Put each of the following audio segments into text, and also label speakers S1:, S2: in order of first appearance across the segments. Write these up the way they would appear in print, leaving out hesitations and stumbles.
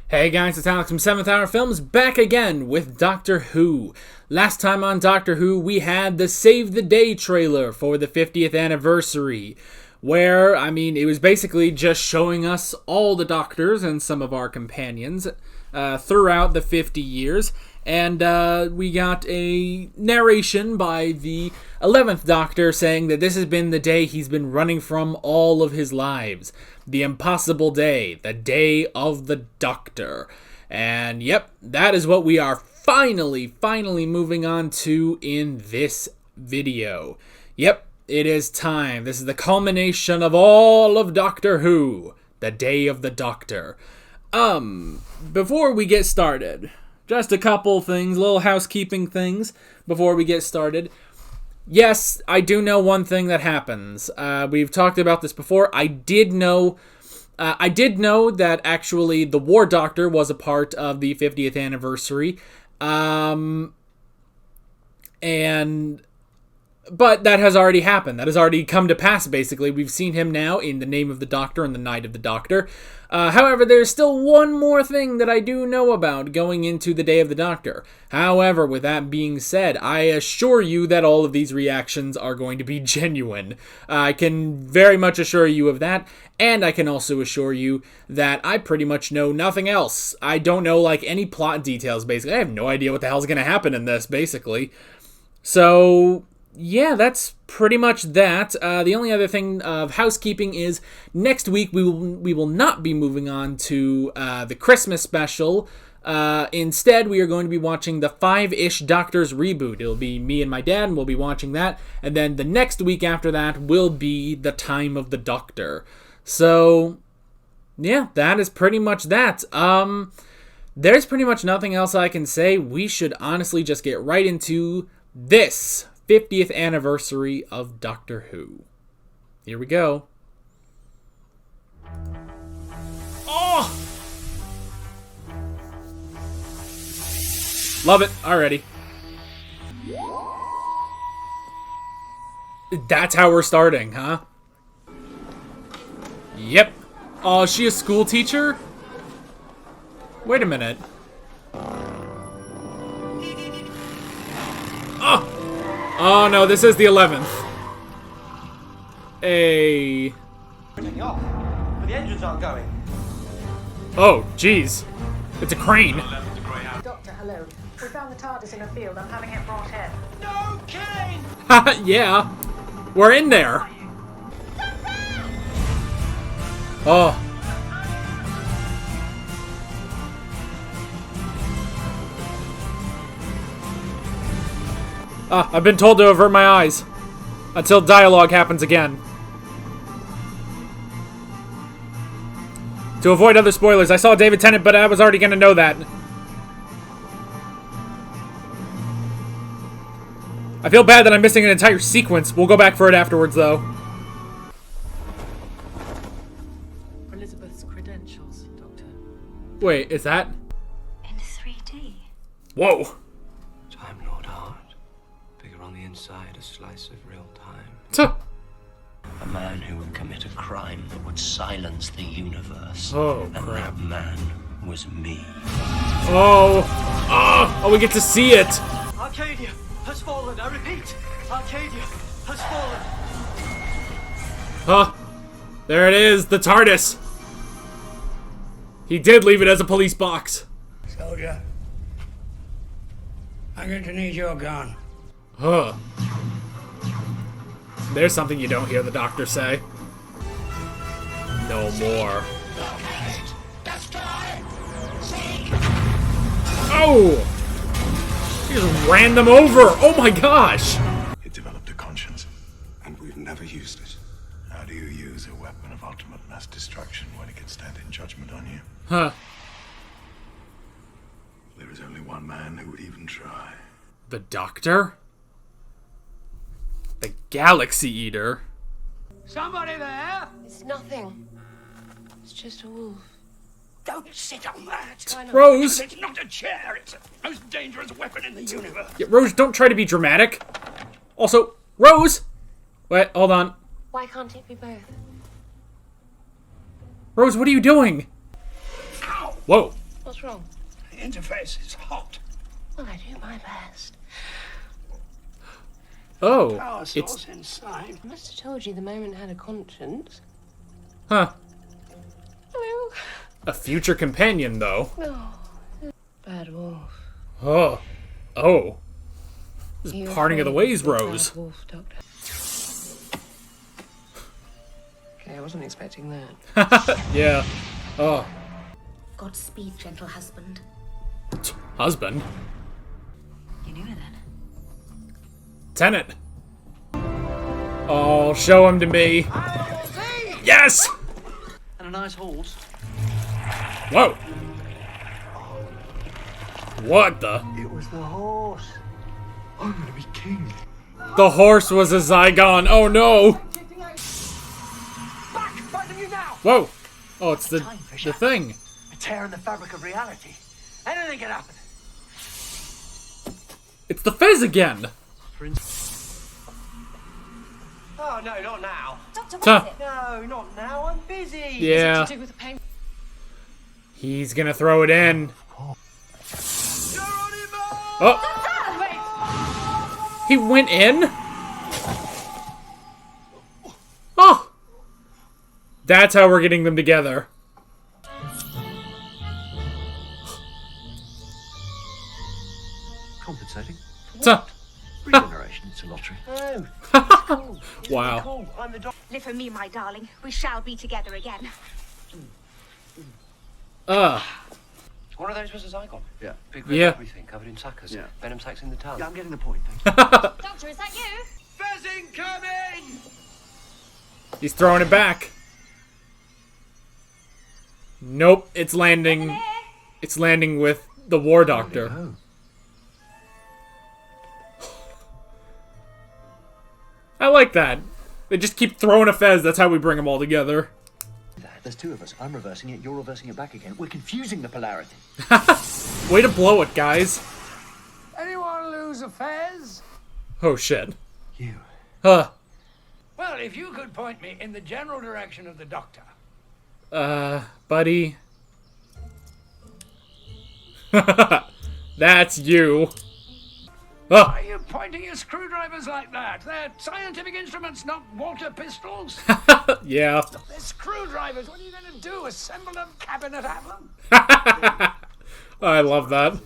S1: Hey guys, it's Alex from 7th Hour Films, back again with Doctor Who. Last time on Doctor Who, we had the Save the Day trailer for the 50th anniversary, where, it was basically just showing us all the Doctors and some of our companions throughout the 50 years, and we got a narration by the 11th Doctor saying that this has been the day he's been running from all of his lives. The impossible day, the day of the Doctor. And yep, that is what we are finally moving on to in this video. Yep, it is time. This is the culmination of all of Doctor Who, the day of the Doctor. Before we get started, just a couple things, little housekeeping things before we get started. Yes, I do know one thing that happens. We've talked about this before. I did know that actually the War Doctor was a part of the 50th anniversary. But that has already happened. That has already come to pass, basically. We've seen him now in The Name of the Doctor and The Night of the Doctor. However, there's still one more thing that I do know about going into the Day of the Doctor. However, with that being said, I assure you that all of these reactions are going to be genuine. I can very much assure you of that, and I can also assure you that I pretty much know nothing else. I don't know, any plot details, basically. I have no idea what the hell's going to happen in this, basically. So yeah, that's pretty much that. The only other thing of housekeeping is next week we will not be moving on to the Christmas special. Instead, we are going to be watching the 5-ish Doctors reboot. It'll be me and my dad, and we'll be watching that. And then the next week after that will be the Time of the Doctor. So yeah, that is pretty much that. There's pretty much nothing else I can say. We should honestly just get right into this 50th anniversary of Doctor Who. Here we go. Oh! Love it already. That's how we're starting, huh? Yep. Oh, is she a school teacher? Wait a minute. Oh! Oh no, this is the 11th. Hey.
S2: Taking off, but the engines aren't going.
S1: Oh, jeez. It's a crane.
S3: Doctor, hello. We found the TARDIS in a field. I'm having it brought in.
S2: No kidding!
S1: Haha, yeah. We're in there. Oh. I've been told to avert my eyes until dialogue happens again. To avoid other spoilers, I saw David Tennant, but I was already going to know that. I feel bad that I'm missing an entire sequence. We'll go back for it afterwards, though.
S4: Elizabeth's credentials, Doctor.
S1: Wait, is that?
S5: In 3D.
S1: Whoa.
S6: Time Lord Hart. Figure on the inside, a slice of real time.
S1: Tuh.
S6: A man who would commit a crime that would silence the universe.
S1: Oh,
S6: and
S1: crap.
S6: that man was me.
S1: Oh. Oh, we get to see it.
S2: Arcadia has fallen, I repeat. Arcadia has fallen.
S1: Huh. There it is, the TARDIS. He did leave it as a police box.
S7: Soldier, I'm going to need your gun.
S1: Huh. There's something you don't hear the Doctor say. No more. Oh! He just ran them over! Oh my gosh!
S8: It developed a conscience, and we've never used it. How do you use a weapon of ultimate mass destruction when it can stand in judgment on you?
S1: Huh.
S8: There is only one man who would even try.
S1: The Doctor? The Galaxy Eater?
S2: Somebody there?
S5: It's nothing. It's just a wolf.
S7: Don't sit on that.
S5: Why not?
S1: Rose!
S7: It's not a chair. It's the most dangerous weapon in the universe.
S1: Yeah, Rose, don't try to be dramatic. Also, Rose! Wait, hold on.
S5: Why can't it be both?
S1: Rose, what are you doing?
S7: Ow!
S1: Whoa.
S5: What's wrong?
S7: The interface is hot.
S5: Well, I do my best.
S1: Oh,
S7: Power
S1: it's...
S7: source inside.
S5: I must have told you the moment had a conscience.
S1: Huh.
S5: Hello.
S1: A future companion, though.
S5: Oh, bad wolf.
S1: Oh. Oh. This
S5: You
S1: is parting of the
S5: afraid
S1: ways,
S5: of the bad
S1: Rose.
S5: wolf, Doctor? Okay, I wasn't expecting that.
S1: Yeah. Oh.
S9: Godspeed, gentle husband.
S1: Husband?
S9: You knew her then?
S1: Tenet. Oh, show him to me. Yes!
S2: And a nice horse.
S1: Whoa. What the?
S2: It was the horse. I'm gonna be king.
S1: The horse was a Zygon. Oh no.
S2: Back! Back to you now!
S1: Whoa. Oh, it's the
S2: Fisher.
S1: thing.
S2: A tear in the fabric of reality. Anything can happen.
S1: It's the Fizz again.
S2: Oh, no, not now.
S9: Doctor, what
S1: Huh.
S9: is it?
S2: No, not now. I'm busy.
S1: Yeah.
S5: To do with the pain.
S1: He's gonna throw it in. Oh. He went in? Oh. That's how we're getting them together.
S2: Compensating?
S1: Tuh.
S2: Regeneration, it's a lottery. No. Cool.
S1: Wow.
S2: Cool. I'm the doctor.
S9: Live for me, my darling. We shall be together again.
S6: One of those was a Zygon.
S2: Yeah.
S6: Big red
S1: Yeah.
S6: everything, covered in suckers.
S2: Yeah.
S6: Venom sacs in the tongue.
S2: Yeah, I'm getting the point, thank you.
S9: Doctor, is that you?
S7: Pheasing coming!
S1: He's throwing it back. Nope, it's landing. It's landing with the War Doctor.
S2: Oh.
S1: I like that. They just keep throwing a Fez. That's how we bring them all together.
S2: There's two of us. I'm reversing it, you're reversing it back again. We're confusing the polarity.
S1: Way to blow it, guys.
S7: Anyone lose a fez?
S1: Oh shit.
S2: You.
S1: Huh.
S7: Well, if you could point me in the general direction of the doctor.
S1: Buddy. That's you.
S7: Why
S1: Oh,
S7: are you pointing your screwdrivers like that? They're scientific instruments, not water pistols.
S1: yeah.
S7: They're screwdrivers. What are you going to do? Assemble a cabinet out of them?
S1: I love that.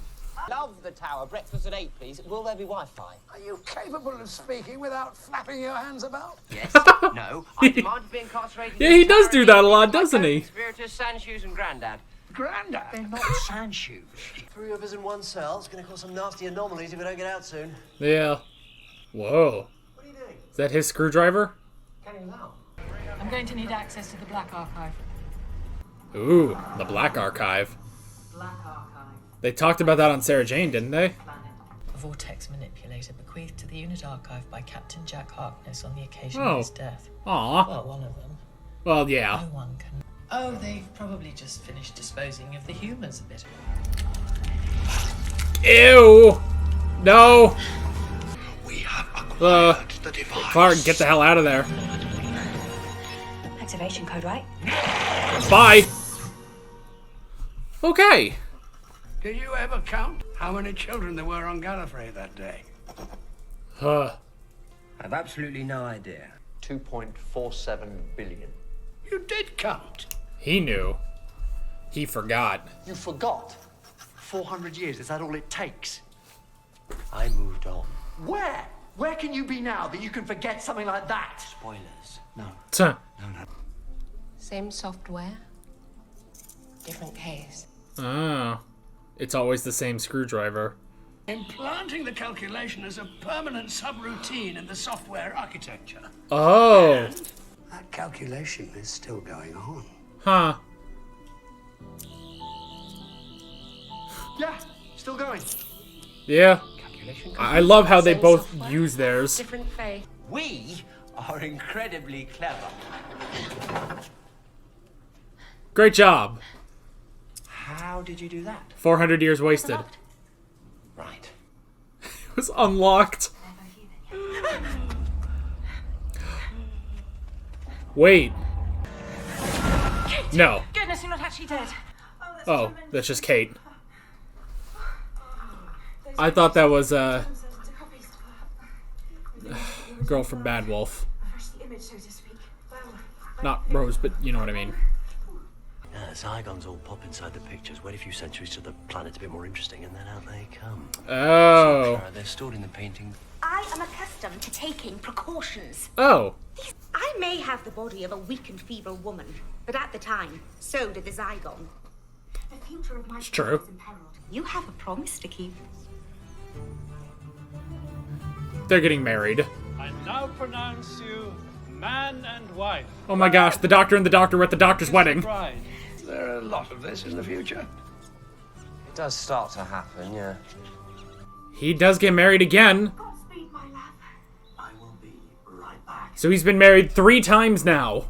S10: Love the tower. Breakfast at 8, please. Will there be Wi-Fi?
S7: Are you capable of speaking without flapping your hands about?
S10: Yes. No. I demand to be incarcerated.
S1: Yeah, he does do that a lot, doesn't he?
S10: Conspirators, Sandshoes, and Grandad.
S7: Grandad.
S2: They're not sand shoes.
S10: 3 of us in one cell. It's going to cause some nasty anomalies if we don't get out soon.
S1: Yeah. Whoa.
S10: What are you doing?
S1: Is that his screwdriver?
S10: Can you allow?
S4: I'm going to need access to the Black Archive.
S1: Ooh, the Black Archive.
S4: Black Archive.
S1: They talked about that on Sarah Jane, didn't they?
S4: Planet. A vortex manipulator bequeathed to the unit archive by Captain Jack Harkness on the occasion
S1: Oh.
S4: of his death.
S1: Aw.
S4: Well, one of them.
S1: Well, yeah.
S4: No one can. Oh, they've probably just finished disposing of the humans a bit ago.
S1: Ew. No.
S8: We have acquired the device.
S1: Clara, get the hell out of there.
S9: Activation code, right?
S1: Bye. Okay.
S7: Did you ever count how many children there were on Gallifrey that day?
S1: Huh.
S6: I've absolutely no idea. 2.47 billion.
S7: You did count.
S1: He knew. He forgot.
S2: You forgot. 400 years, is that all it takes?
S6: I moved on.
S2: Where? Where can you be now that you can forget something like that?
S6: Spoilers.
S2: No.
S1: Tuh.
S5: Same software, different case.
S1: Oh. It's always the same screwdriver.
S7: Implanting the calculation as a permanent subroutine in the software architecture.
S1: Oh.
S7: That calculation is still going on.
S1: Huh.
S2: Yeah, still going.
S1: Yeah.
S6: Calculation.
S1: I love how they
S5: Same
S1: both
S5: software,
S1: use theirs.
S5: Different face.
S10: We are incredibly clever.
S1: Great job.
S10: How did you do that?
S1: 400 years wasted.
S10: Right.
S1: It was unlocked. Wait. No.
S9: Goodness, you're not actually dead.
S1: Oh, that's just Kate. I thought that was, girl from Bad Wolf. Not Rose, but you know what I mean.
S10: Zygons all pop inside the pictures. Wait a few centuries till the planet's a bit more interesting, and then out they come.
S1: Oh.
S10: So, Clara, they're stored in the painting.
S9: I am accustomed to taking precautions.
S1: Oh.
S9: I may have the body of a weak and feeble woman, but at the time, so did the Zygon. The future of my
S1: It's true.
S9: is imperiled. You have a promise to keep.
S1: They're getting married.
S11: I now pronounce you man and wife.
S1: Oh my gosh, the Doctor and the Doctor were at the Doctor's wedding.
S11: Bride.
S7: Is there a lot of this in the future?
S10: It does start to happen, yeah.
S1: He does get married again.
S9: Godspeed, my love.
S2: I will be right back.
S1: So he's been married 3 times now.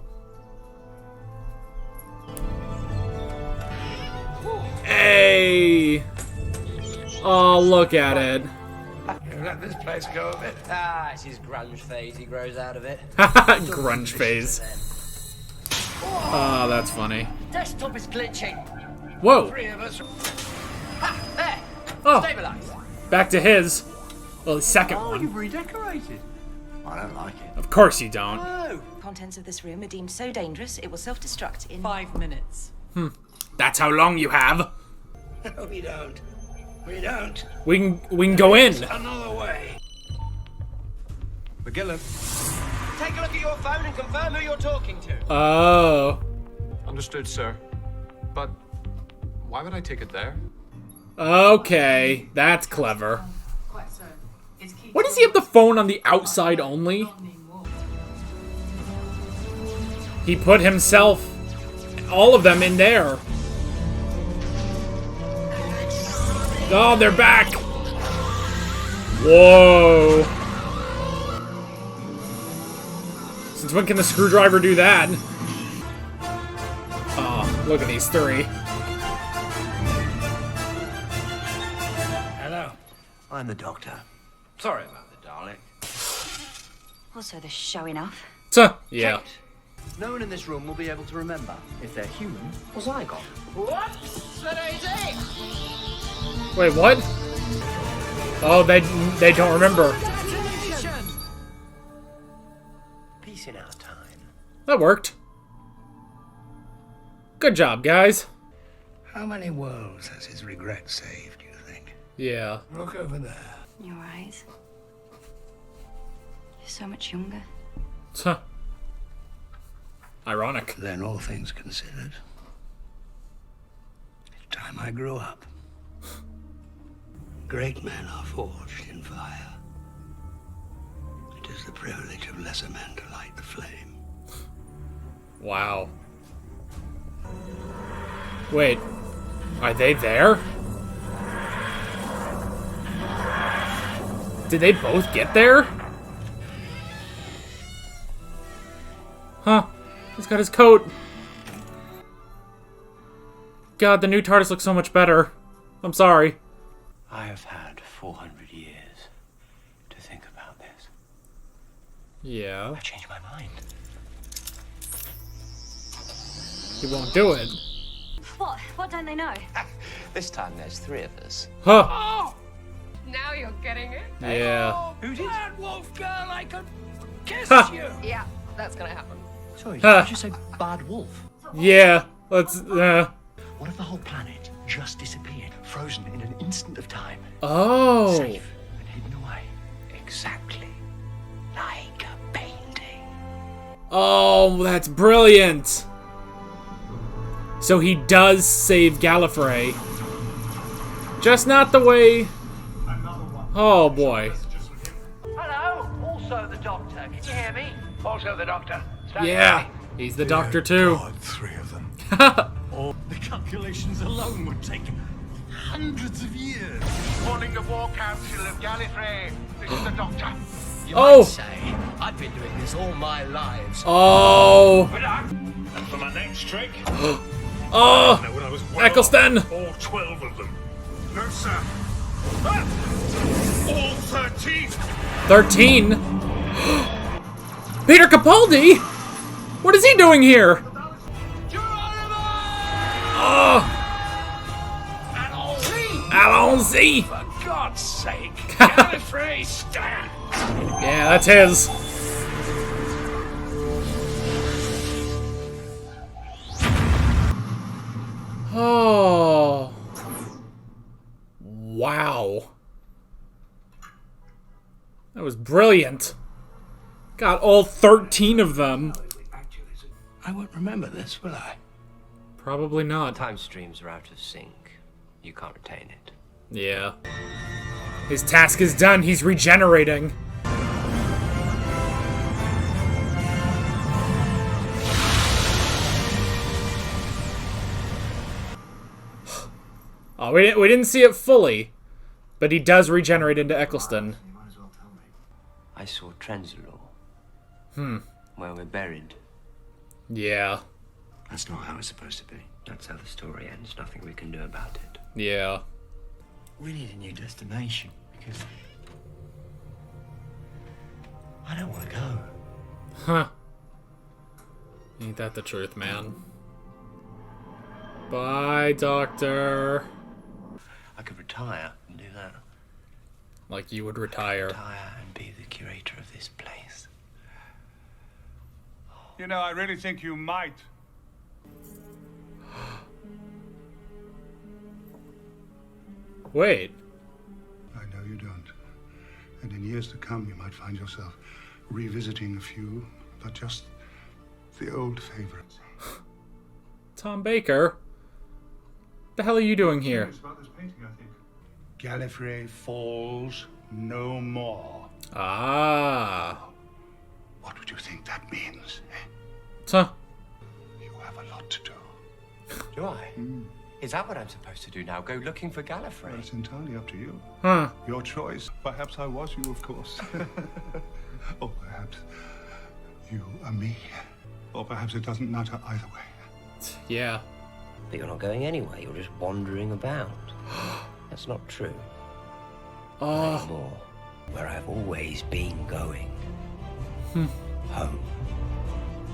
S1: Hey! Oh, look at it.
S7: Let this place go a bit.
S10: Ah, it's his grunge phase. He grows out of it.
S1: Grunge phase. Oh, that's funny.
S10: Desktop is glitching.
S1: Whoa!
S7: 3 of us.
S10: Ha! There!
S1: Oh,
S10: Stabilize.
S1: back to his. Well, the second
S2: Oh,
S1: one.
S2: you've redecorated. I don't like it.
S1: Of course you don't.
S10: Oh!
S12: Contents of this room are deemed so dangerous it will self-destruct in
S4: 5 minutes.
S1: That's how long you have.
S7: No, we don't. We don't.
S1: We can go in.
S7: Another way.
S2: McGillen.
S10: Take a look at your phone and confirm who you're talking to.
S1: Oh.
S13: Understood, sir. But why would I take it there?
S1: Okay, that's clever.
S4: Quite so. It's key.
S1: Why does he have the phone on the outside only? He put himself, all of them in there. Oh, they're back! Whoa! Since when can the screwdriver do that? Oh, look at these 3.
S7: Hello.
S10: I'm the Doctor.
S7: Sorry about the Dalek.
S9: Also, the showing off.
S1: Tuh, yeah.
S10: Kate, no one in this room will be able to remember if they're human or Zygon. Whoops!
S1: Wait, what? Oh, they don't remember.
S10: Peace in our time.
S1: That worked. Good job, guys.
S7: How many worlds has his regret saved, do you think?
S1: Yeah.
S7: Look over there.
S9: Your eyes. You're so much younger.
S1: Huh. Ironic.
S7: Then, all things considered, it's time I grew up. Great men are forged in fire. It is the privilege of lesser men to light the flame.
S1: Wow. Wait. Are they there? Did they both get there? Huh. He's got his coat. God, the new TARDIS looks so much better. I'm sorry.
S6: I have had 400 years to think about this.
S1: Yeah.
S6: I changed my mind.
S1: He won't do it.
S9: What? What don't they know?
S10: This time there's 3 of us.
S1: Huh.
S5: Oh! Now you're getting it.
S1: Yeah.
S7: Who did?
S5: Bad wolf girl, I could kiss
S1: Ha.
S5: you.
S12: Yeah, that's gonna happen.
S10: Sorry,
S1: Huh.
S10: did you say bad wolf?
S1: Yeah. Let's,
S10: What if the whole planet just disappeared, frozen in an instant of time?
S1: Oh.
S10: Safe and hidden away. Exactly like a painting.
S1: Oh, that's brilliant. So he does save Gallifrey. Just not the way... Oh, boy.
S10: Hello, also the Doctor. Can you hear me?
S7: Also the Doctor. Stand
S1: Yeah.
S7: by.
S1: He's the Doctor, too.
S8: God, 3 of them.
S2: The calculations alone would take hundreds of years.
S7: Calling the War Council of Gallifrey. This is the Doctor.
S10: You
S1: Oh.
S10: might say, I've been doing this all my lives.
S1: Oh.
S7: Good luck. And for my next trick,
S1: Oh.
S7: when I was
S1: Eccleston.
S7: all 12 of them. No, sir. Ah! All 13.
S1: 13? Peter Capaldi? What is he doing here? Oh. Allons-y!
S6: For God's sake, Gallifrey, stand!
S1: Yeah, that's his. Oh. Wow. That was brilliant. Got all 13 of them.
S7: I won't remember this, will I?
S1: Probably not.
S6: Time streams are out of sync. You can't retain it.
S1: Yeah. His task is done. He's regenerating. Oh, we didn't see it fully, but he does regenerate into Eccleston.
S6: I saw Trenzalore. Where we're buried.
S1: Yeah.
S6: That's not how it's supposed to be. That's how the story ends. Nothing we can do about it.
S1: Yeah.
S6: We need a new destination because I don't want to go.
S1: Huh. Ain't that the truth, man? Bye, Doctor.
S6: I could retire and do that.
S1: Like you would retire.
S6: Retire and be the curator of this place.
S11: You know, I really think you might.
S1: Wait.
S7: I know you don't. And in years to come, you might find yourself revisiting a few, but just the old favorites.
S1: Tom Baker? The hell are you doing here?
S11: It's about this painting, I think.
S7: Gallifrey falls no more.
S1: Ah.
S7: What would you think that means?
S1: Huh.
S7: You have a lot to do.
S6: Do I? Is that what I'm supposed to do now? Go looking for Gallifrey?
S7: Well, it's entirely up to you.
S1: Huh.
S7: Your choice. Perhaps I was you, of course. Or perhaps you are me. Or perhaps it doesn't matter either way.
S1: Yeah.
S6: But you're not going anywhere. You're just wandering about. That's not true.
S1: Oh.
S6: Anymore. Where I've always been going. Home.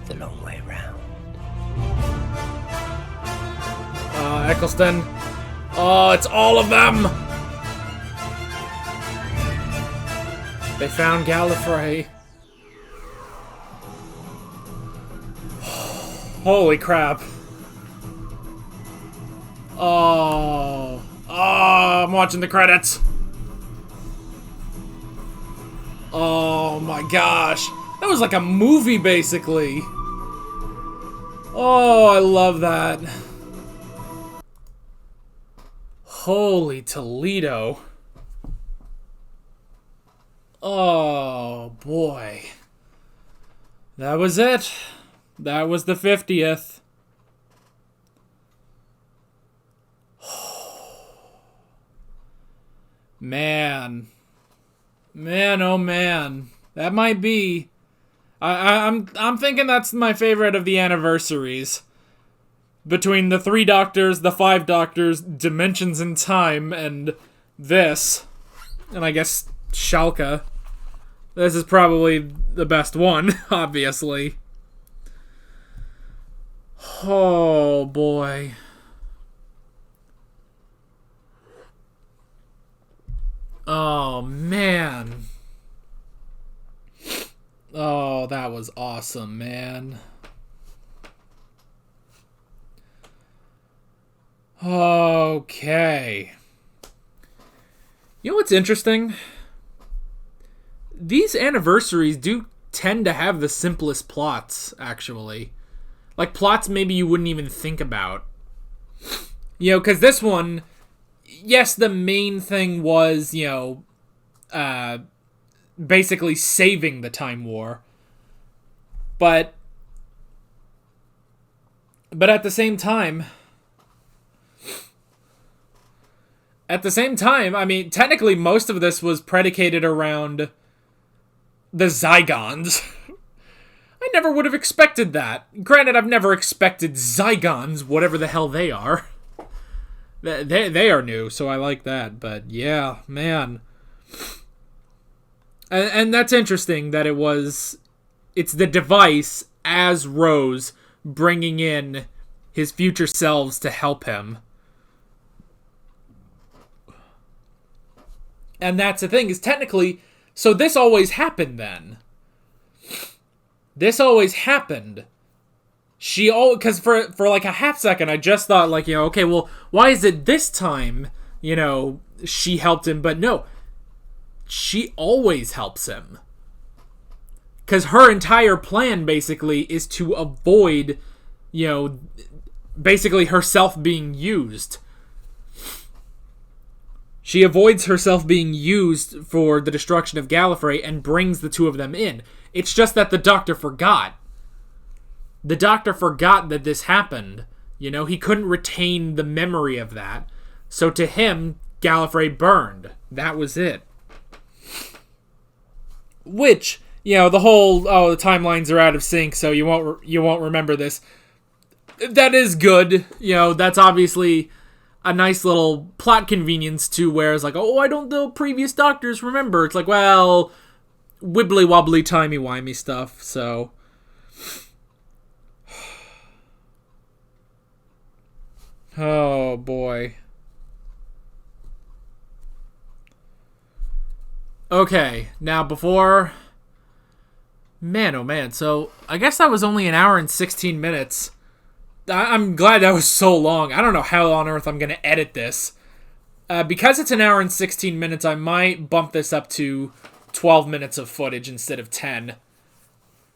S6: The long way round.
S1: Eccleston. Oh, it's all of them! They found Gallifrey. Holy crap. Oh. Oh, I'm watching the credits. Oh my gosh. That was like a movie, basically. Oh, I love that. Holy Toledo. Oh, boy. That was it. That was the 50th. Man. Man, oh man. That might be... I'm thinking that's my favorite of the anniversaries. Between the 3 Doctors, the 5 Doctors, Dimensions in Time, and this. And I guess Schalke. This is probably the best one, obviously. Oh, boy. Oh, man. Oh, that was awesome, man. Okay. You know what's interesting? These anniversaries do tend to have the simplest plots, actually. Like, plots maybe you wouldn't even think about. You know, because this one, yes, the main thing was, you know, basically saving the Time War. But at the same time, I mean, technically most of this was predicated around the Zygons. I never would have expected that. Granted, I've never expected Zygons, whatever the hell they are. They are new, so I like that. But yeah, man. And that's interesting that it's the device as Rose bringing in his future selves to help him. And that's the thing, is technically, so this always happened then. This always happened. Because for like a half second, I just thought, like, okay, well, why is it this time, she helped him? But no, she always helps him. Because her entire plan, basically, is to avoid, basically herself being used. She avoids herself being used for the destruction of Gallifrey and brings the two of them in. It's just that the Doctor forgot. The Doctor forgot that this happened. He couldn't retain the memory of that. So to him, Gallifrey burned. That was it. Which, the whole, the timelines are out of sync, so you won't remember this. That is good. That's obviously a nice little plot convenience to where it's like, why don't the previous Doctors remember? It's like, well, wibbly wobbly timey wimey stuff. So oh boy. Okay, now before... Man, oh man, so I guess that was only an hour and 16 minutes. I'm glad that was so long. I don't know how on earth I'm going to edit this. Because it's an hour and 16 minutes, I might bump this up to 12 minutes of footage instead of 10.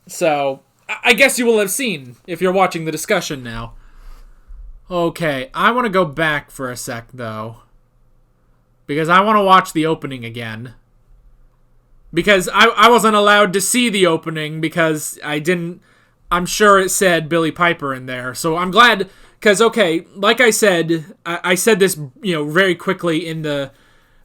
S1: So, I guess you will have seen if you're watching the discussion now. Okay, I want to go back for a sec, though. Because I want to watch the opening again. Because I wasn't allowed to see the opening because I'm sure it said Billie Piper in there. So I'm glad, because, okay, like I said, I said this, very quickly in the,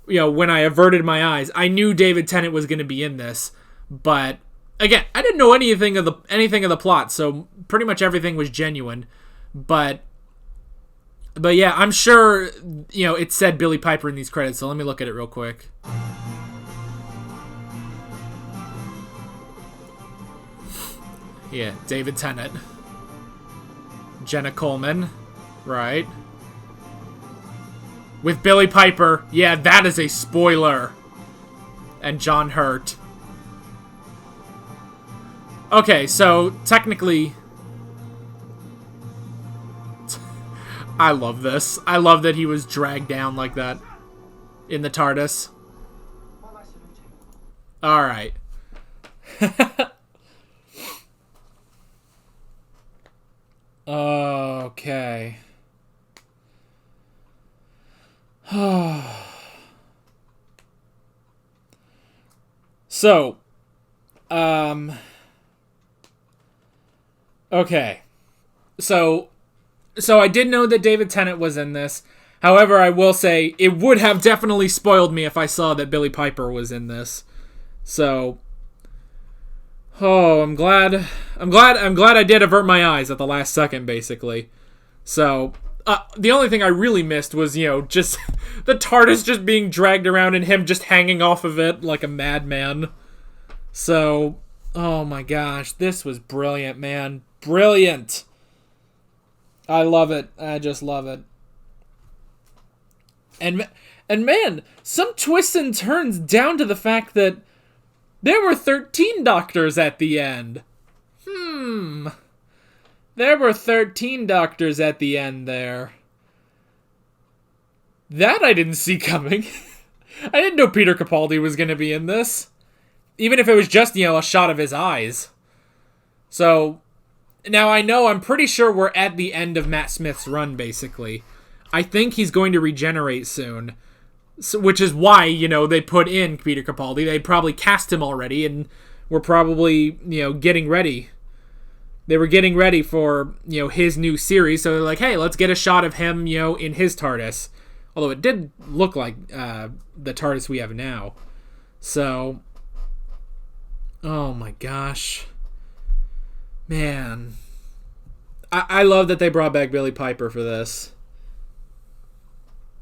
S1: when I averted my eyes. I knew David Tennant was going to be in this, but, again, I didn't know anything of the plot, so pretty much everything was genuine. But yeah, I'm sure, it said Billie Piper in these credits, so let me look at it real quick. Yeah, David Tennant. Jenna Coleman. Right. With Billie Piper. Yeah, that is a spoiler. And John Hurt. Okay, so technically... I love this. I love that he was dragged down like that. In the TARDIS. Alright. Okay. So, okay. So I did know that David Tennant was in this. However, I will say it would have definitely spoiled me if I saw that Billie Piper was in this. So, I'm glad I did avert my eyes at the last second, basically. So, the only thing I really missed was, just the TARDIS just being dragged around and him just hanging off of it like a madman. So, oh my gosh, this was brilliant, man. Brilliant. I love it. I just love it. And man, some twists and turns down to the fact that there were 13 Doctors at the end. There were 13 Doctors at the end there. That I didn't see coming. I didn't know Peter Capaldi was going to be in this. Even if it was just, a shot of his eyes. So, now I'm pretty sure we're at the end of Matt Smith's run, basically. I think he's going to regenerate soon. So, which is why, they put in Peter Capaldi. They probably cast him already, and were probably, getting ready. They were getting ready for, his new series, so they're like, hey, let's get a shot of him, in his TARDIS. Although it did look like the TARDIS we have now. So, oh my gosh. Man. I love that they brought back Billie Piper for this.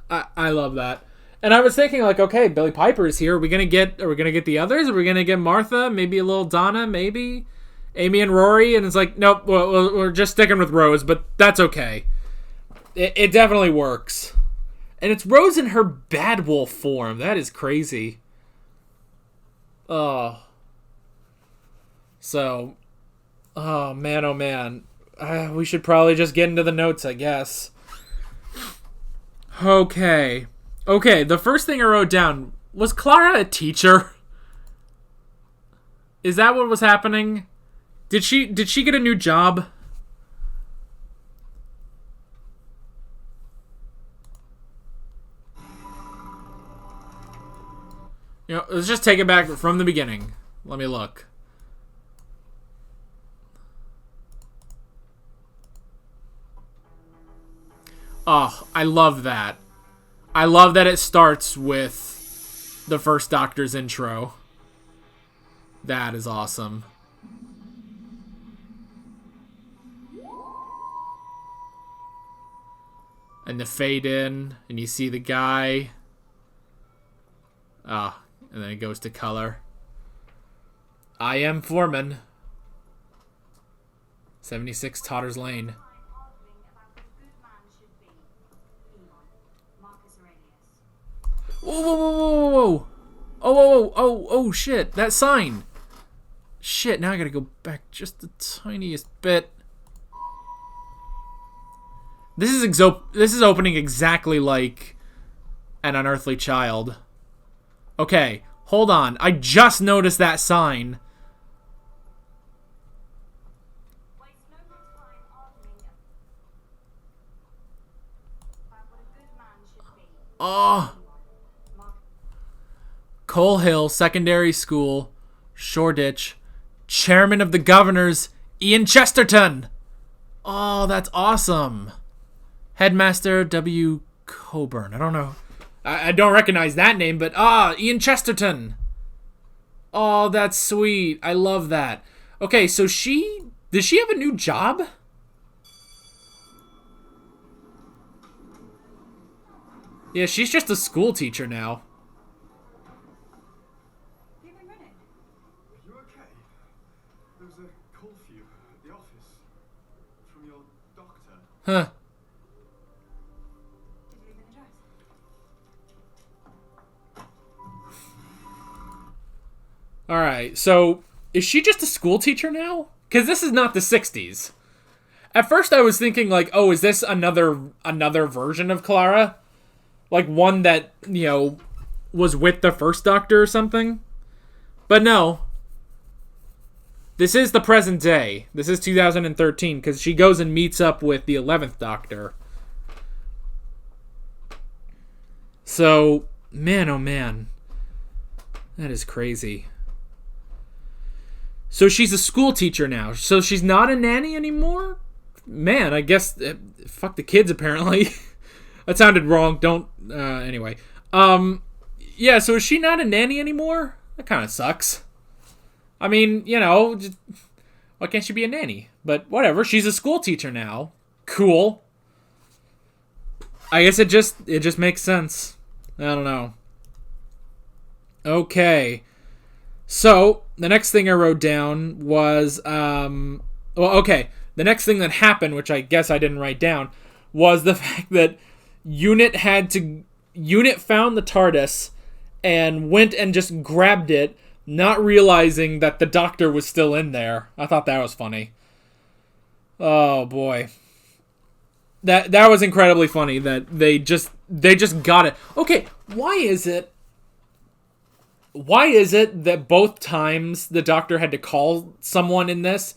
S1: I love that. And I was thinking, like, okay, Billie Piper is here. Are we gonna get the others? Are we gonna get Martha? Maybe a little Donna? Maybe Amy and Rory? And it's like, nope, we're just sticking with Rose. But that's okay. It definitely works. And it's Rose in her bad wolf form. That is crazy. Oh. So. Oh, man, oh, man. We should probably just get into the notes, I guess. Okay. Okay, the first thing I wrote down, was Clara a teacher? Is that what was happening? Did she get a new job? You know, let's just take it back from the beginning. Let me look. Oh, I love that. I love that it starts with the first Doctor's intro. That is awesome. And the fade in, and you see the guy. Ah, and then it goes to color. I am Foreman. 76 Totter's Lane. Whoa, whoa, whoa, whoa, whoa. Oh, whoa, whoa, oh, shit. That sign. Shit, now I gotta go back just the tiniest bit. This is opening exactly like An Unearthly Child. Okay, hold on. I just noticed that sign. Oh. Coal Hill Secondary School, Shoreditch, Chairman of the Governors, Ian Chesterton. Oh, that's awesome. Headmaster W. Coburn. I don't know. I don't recognize that name, but Ian Chesterton. Oh, that's sweet. I love that. Okay, so does she have a new job? Yeah, she's just a school teacher now. Huh. Alright, so is she just a school teacher now? Because this is not the 60s. At first I was thinking like, oh, is this another version of Clara? Like one that, you know, was with the first Doctor or something? But no. This is the present day. This is 2013, because she goes and meets up with the 11th Doctor. So, man, oh man. That is crazy. So she's a school teacher now. So she's not a nanny anymore? Man, I guess... fuck the kids, apparently. That sounded wrong. Don't... anyway. Yeah, so is she not a nanny anymore? That kind of sucks. I mean, you know, just, why can't she be a nanny? But whatever, she's a school teacher now. Cool. I guess it just makes sense. I don't know. Okay. So, the next thing I wrote down was, well, okay. The next thing that happened, which I guess I didn't write down, was the fact that Unit found the TARDIS and went and just grabbed it, not realizing that the Doctor was still in there. I thought that was funny. Oh boy. That was incredibly funny that they just got it. Okay, why is it that both times the Doctor had to call someone in this,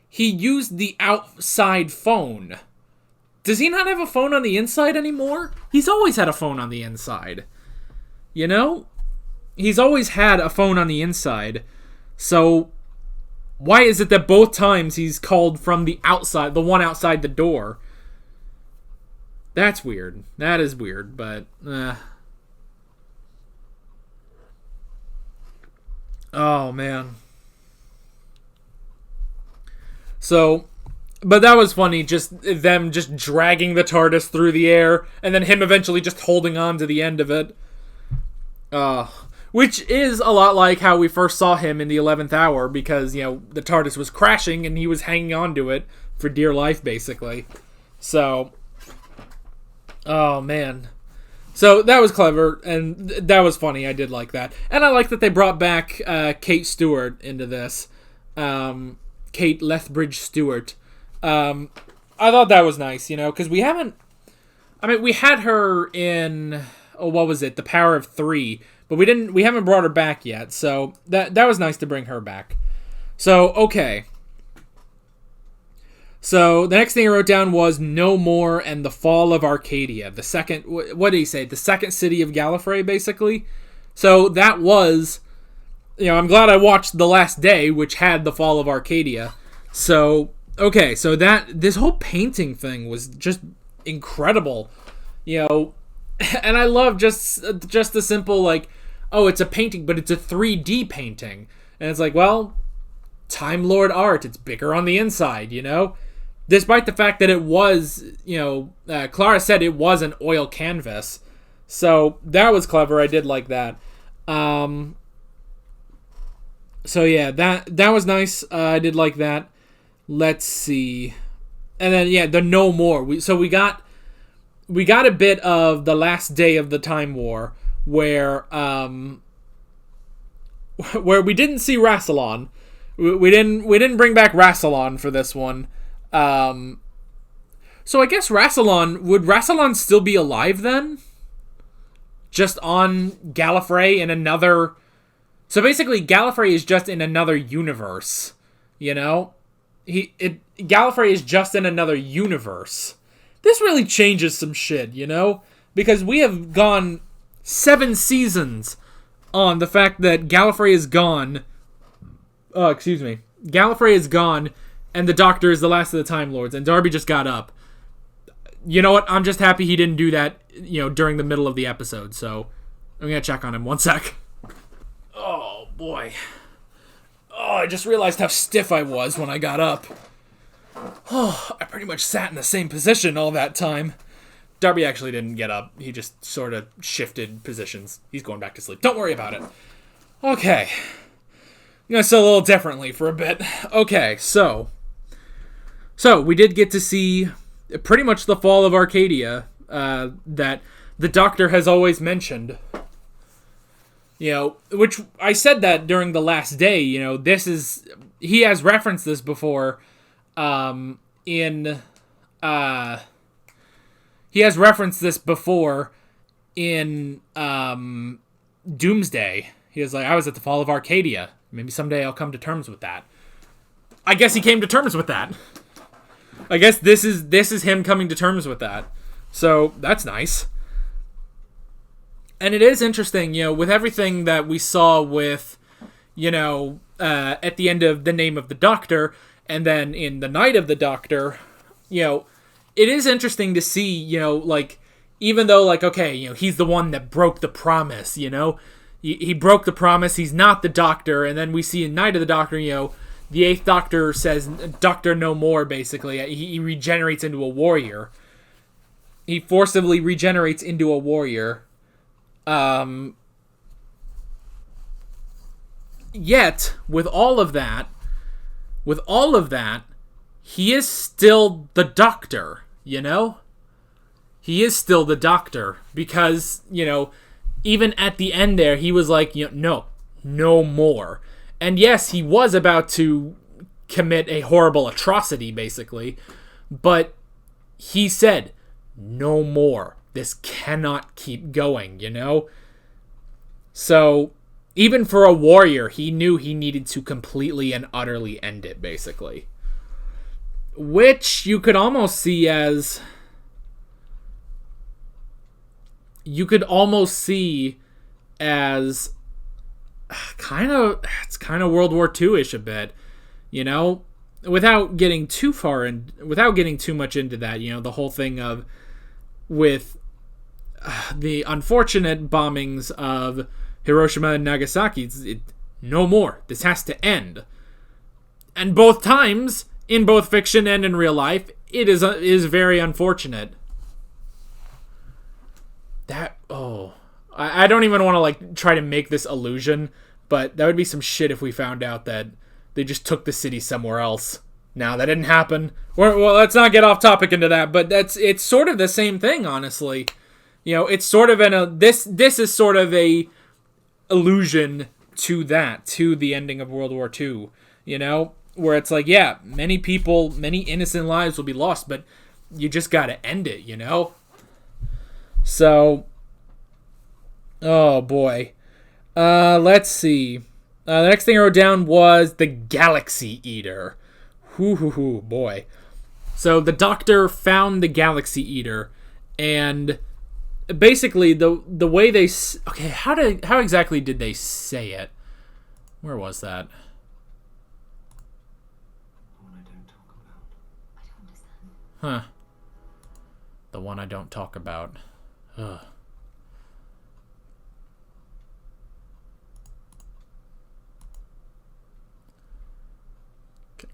S1: he used the outside phone? Does he not have a phone on the inside anymore? He's always had a phone on the inside. You know? He's always had a phone on the inside. So, why is it that both times he's called from the outside, the one outside the door? That's weird. That is weird, but... Oh, man. So... But that was funny, just them just dragging the TARDIS through the air, and then him eventually just holding on to the end of it. Which is a lot like how we first saw him in the 11th hour, because, you know, the TARDIS was crashing, and he was hanging on to it for dear life, basically. So, oh, man. So that was clever, and that was funny. I did like that. And I like that they brought back Kate Stewart into this. Kate Lethbridge-Stuart. I thought that was nice, because we haven't... I mean, we had her in... Oh, what was it? The Power of Three. But we haven't brought her back yet, so that was nice to bring her back. So, okay. So, the next thing I wrote down was No More and the Fall of Arcadia. The second... What did he say? The second city of Gallifrey, basically? So, that was... I'm glad I watched The Last Day, which had the Fall of Arcadia. So, okay, so this whole painting thing was just incredible. And I love just the simple, oh, it's a painting, but it's a 3D painting. And it's like, well, Time Lord art, it's bigger on the inside, Despite the fact that it was, Clara said it was an oil canvas. So, that was clever. I did like that. So yeah, that was nice. I did like that. Let's see, and then yeah, the No More. We got a bit of the last day of the Time War where we didn't see Rassilon. We didn't bring back Rassilon for this one. So I guess would Rassilon still be alive then? Just on Gallifrey in another. So basically, Gallifrey is just in another universe, Gallifrey is just in another universe. This really changes some shit, Because we have gone 7 seasons on the fact that Gallifrey is gone. Gallifrey is gone, and the Doctor is the last of the Time Lords, and Darby just got up. You know what? I'm just happy he didn't do that, during the middle of the episode, so I'm gonna check on him. 1 sec. Oh, boy. Oh, I just realized how stiff I was when I got up. Oh, I pretty much sat in the same position all that time. Darby actually didn't get up. He just sort of shifted positions. He's going back to sleep. Don't worry about it. Okay. I'm going to say a little differently for a bit. Okay, so we did get to see pretty much the fall of Arcadia that the Doctor has always mentioned. Which I said that during The Last Day, he has referenced this before, he has referenced this before in, Doomsday. He was like, I was at the fall of Arcadia. Maybe someday I'll come to terms with that. I guess he came to terms with that. I guess this is him coming to terms with that. So, that's nice. And it is interesting, with everything that we saw with, at the end of The Name of the Doctor, and then in The Night of the Doctor, it is interesting to see, even though, okay, he's the one that broke the promise, he broke the promise, he's not the Doctor, and then we see in Night of the Doctor, the 8th Doctor says, Doctor no more, basically. He regenerates into a warrior. He forcibly regenerates into a warrior. Yet, with all of that, he is still the Doctor, He is still the Doctor, because, even at the end there, he was like, no more. And yes, he was about to commit a horrible atrocity, basically, but he said, no more. This cannot keep going, So, even for a warrior, he knew he needed to completely and utterly end it, basically. Which you could almost see as... it's kind of World War II-ish a bit, without getting too far and without getting too much into that, the whole thing of with the unfortunate bombings of Hiroshima and Nagasaki. No more. This has to end. And both times, in both fiction and in real life, it is very unfortunate. I don't even want to try to make this illusion, but that would be some shit if we found out that they just took the city somewhere else. Now, that didn't happen. Well, let's not get off topic into that, but it's sort of the same thing, honestly. You know, it's sort of this is sort of a allusion to that, to the ending of World War II, you know, where it's like, yeah, many people, many innocent lives will be lost, but you just got to end it, you know? So, oh boy. Let's see. The next thing I wrote down was the Galaxy Eater. Hoo, boy. So the Doctor found the Galaxy Eater, and basically the way they... Okay, how exactly did they say it? Where was that? Huh. The one I don't talk about. Ugh.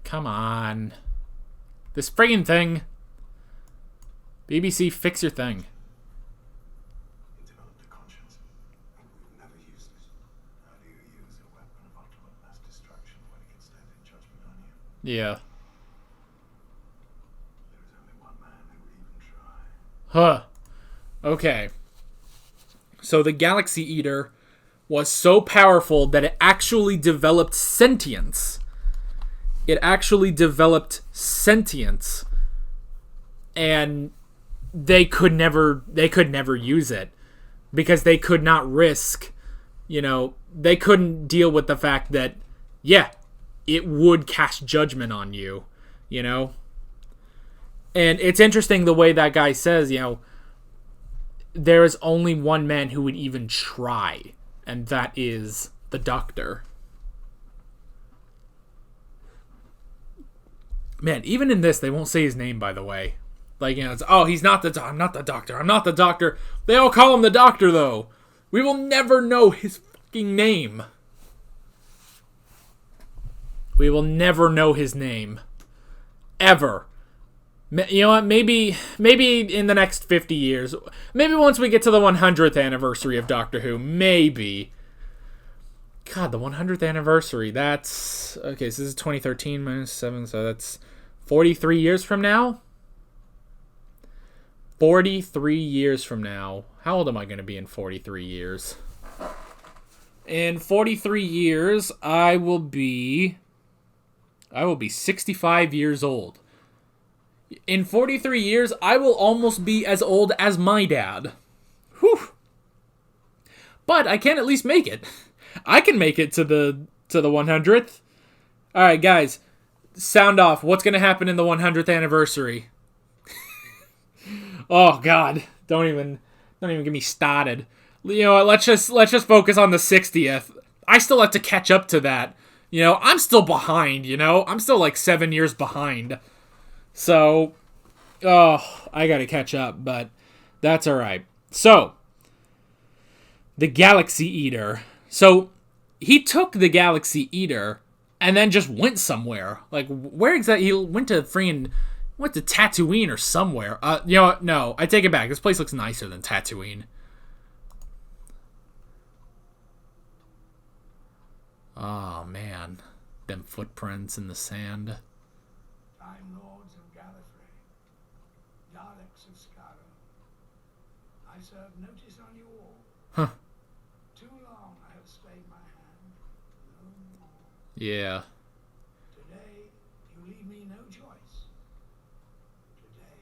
S1: Come on. This friggin' thing. BBC, fix your thing.
S8: It developed a conscience, and we've never used it. How do you use a weapon of ultimate mass destruction when it can stand in judgment on you?
S1: Yeah.
S8: There is only one man who would even try.
S1: Huh. Okay. So the Galaxy Eater was so powerful that it actually developed sentience. It actually developed sentience, and they could never use it because they could not risk, you know, they couldn't deal with the fact that, yeah, it would cast judgment on you, you know? And it's interesting the way that guy says, you know, there is only one man who would even try, and that is the Doctor. Man, even in this, they won't say his name, by the way. Like, you know, it's, oh, he's not the I'm not the Doctor. I'm not the Doctor. They all call him the Doctor, though. We will never know his fucking name. We will never know his name. Ever. You know what? Maybe in the next 50 years. Maybe once we get to the 100th anniversary of Doctor Who. Maybe. God, the 100th anniversary. That's... Okay, so this is 2013 minus 7, so that's 43 years from now? 43 years from now. How old am I going to be in 43 years? In 43 years, I will be 65 years old. In 43 years, I will almost be as old as my dad. Whew. But I can at least make it. I can make it to the 100th. All right, guys, sound off. What's going to happen in the 100th anniversary? Oh God, don't even get me started. You know what? Let's just focus on the 60th. I still have to catch up to that. You know, I'm still behind, you know? I'm still like 7 years behind. So, I got to catch up, but that's all right. So, the Galaxy Eater. So, he took the Galaxy Eater and then just went somewhere. Like, where exactly? He went to Tatooine or somewhere. You know what? No, I take it back. This place looks nicer than Tatooine. Oh, man. Them footprints in the sand.
S14: Time Lords of Gallifrey. Daleks of Clara. I serve notice on you all.
S1: Huh.
S14: Too long I have stayed my hand. No more.
S1: Yeah.
S14: Today, you leave me no choice. Today,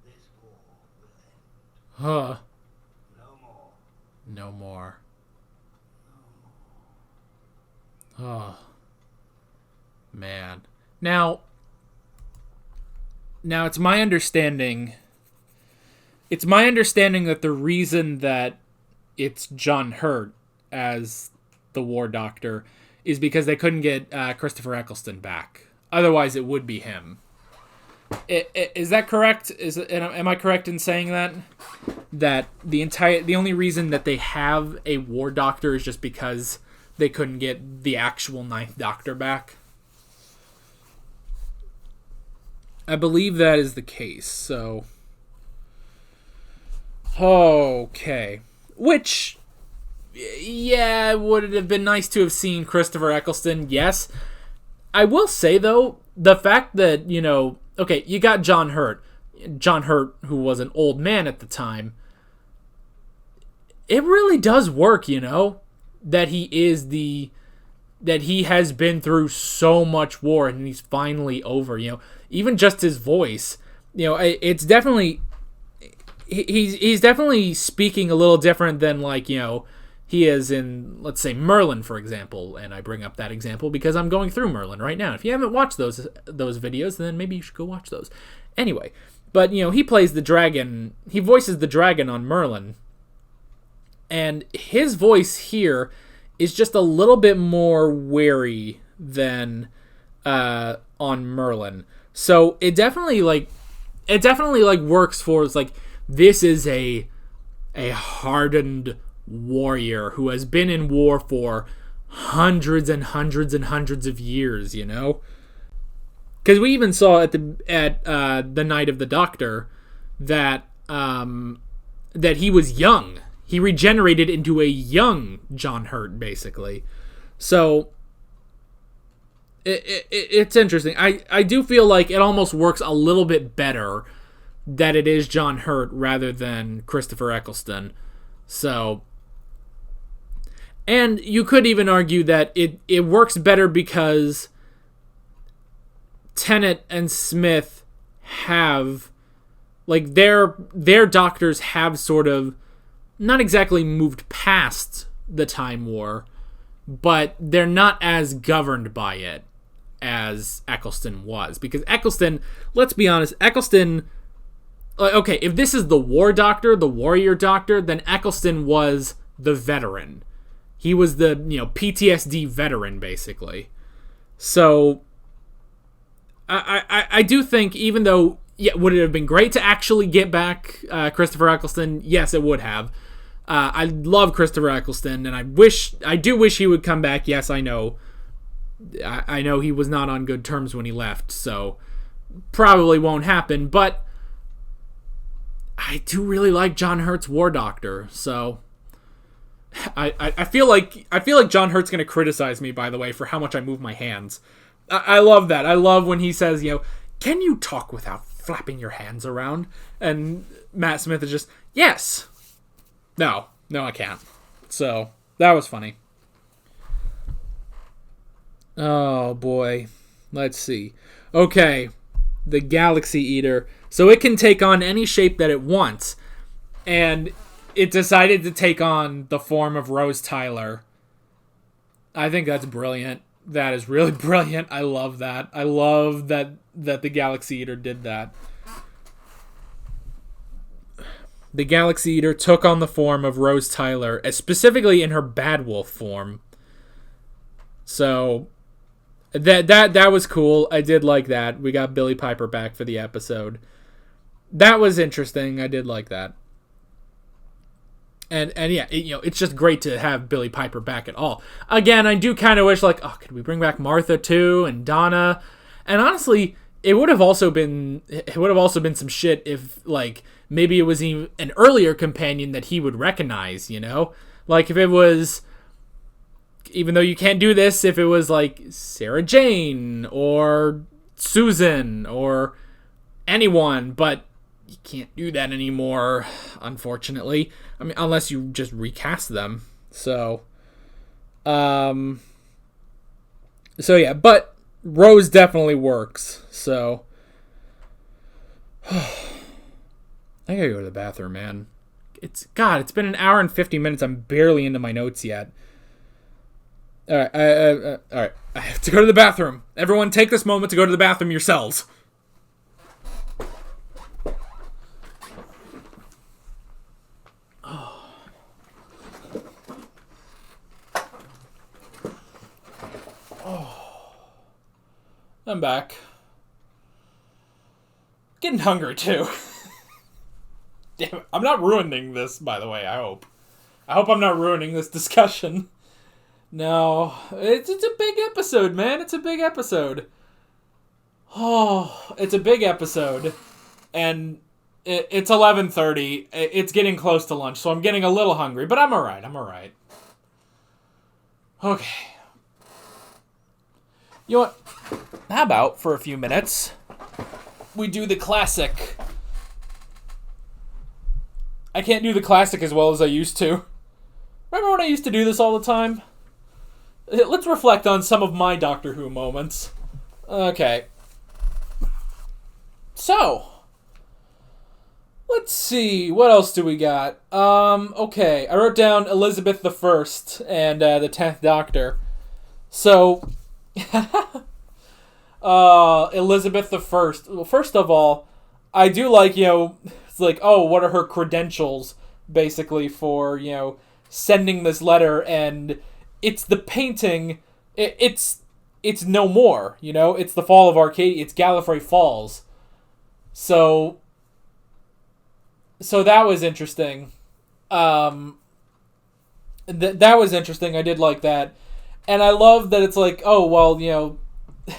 S14: this war will end.
S1: Huh.
S14: No more.
S1: No more. Oh. Man. Now it's my understanding that the reason that it's John Hurt as the War Doctor is because they couldn't get Christopher Eccleston back. Otherwise, it would be him. Is that correct? Am I correct in saying that? That the only reason that they have a War Doctor is just because they couldn't get the actual Ninth Doctor back? I believe that is the case, so... Okay. Which, yeah, would it have been nice to have seen Christopher Eccleston? Yes. I will say, though, the fact that, you know... Okay, you got John Hurt. John Hurt, who was an old man at the time. it really does work, that he has been through so much war and he's finally over, even just his voice, it's definitely, he's definitely speaking a little different than he is in, let's say, Merlin, for example. And I bring up that example because I'm going through Merlin right now. If you haven't watched those videos, then maybe you should go watch those. Anyway, but, he plays the dragon. He voices the dragon on Merlin. And his voice here is just a little bit more wary than on Merlin. So it definitely, works for, this is a hardened warrior who has been in war for hundreds and hundreds and hundreds of years, because we even saw at the Night of the Doctor that that he was young. He regenerated into a young John Hurt, basically. So it's interesting. I do feel like it almost works a little bit better that it is John Hurt rather than Christopher Eccleston. So, and you could even argue that it works better because Tennant and Smith have, their doctors have sort of not exactly moved past the Time War, but they're not as governed by it as Eccleston was. Because Eccleston, let's be honest, okay, if this is the War Doctor, the Warrior Doctor, then Eccleston was the veteran. He was the, PTSD veteran, basically. So, I do think, even though, would it have been great to actually get back Christopher Eccleston? Yes, it would have. I love Christopher Eccleston, and I do wish he would come back. Yes, I know. I know he was not on good terms when he left, so probably won't happen, but I do really like John Hurt's War Doctor, so I feel like John Hurt's gonna criticize me, by the way, for how much I move my hands. I love that. I love when he says, can you talk without flapping your hands around? And Matt Smith is just, yes. No, I can't. So that was funny. Oh boy, let's see. Okay, the Galaxy Eater. So it can take on any shape that it wants. And it decided to take on the form of Rose Tyler. I think that's brilliant. That is really brilliant. I love that. I love that the Galaxy Eater did that. The Galaxy Eater took on the form of Rose Tyler, specifically in her Bad Wolf form. So that was cool. I did like that. We got Billie Piper back for the episode. That was interesting. I did like that. And yeah, it's just great to have Billie Piper back at all. Again, I do kind of wish, could we bring back Martha too and Donna? And honestly, it would have also been some shit if maybe it was even an earlier companion that he would recognize, if it was, even though you can't do this, if it was Sarah Jane or Susan or anyone, but you can't do that anymore, unfortunately. I mean, unless you just recast them. So yeah, but Rose definitely works. So I gotta go to the bathroom, man. It's been an hour and 50 minutes. I'm barely into my notes yet. All right, all right. I have to go to the bathroom. Everyone, take this moment to go to the bathroom yourselves. I'm back. Getting hungry too. Damn it. I'm not ruining this, by the way, I hope. I hope I'm not ruining this discussion. No. It's a big episode, man. It's a big episode. Oh, it's a big episode. And it's 11:30. It's getting close to lunch, so I'm getting a little hungry, but I'm alright. Okay. You know what? How about, for a few minutes, we do the classic. I can't do the classic as well as I used to. Remember when I used to do this all the time? Let's reflect on some of my Doctor Who moments. Okay. So, let's see. What else do we got? Okay. I wrote down Elizabeth I and the 10th Doctor. So, Elizabeth I. Well, first of all, I do like, it's like, oh, what are her credentials, basically, for, sending this letter, and it's the painting, it's no more, it's the fall of Arcadia, it's Gallifrey Falls. So that was interesting. That was interesting, I did like that. And I love that it's like, oh, well,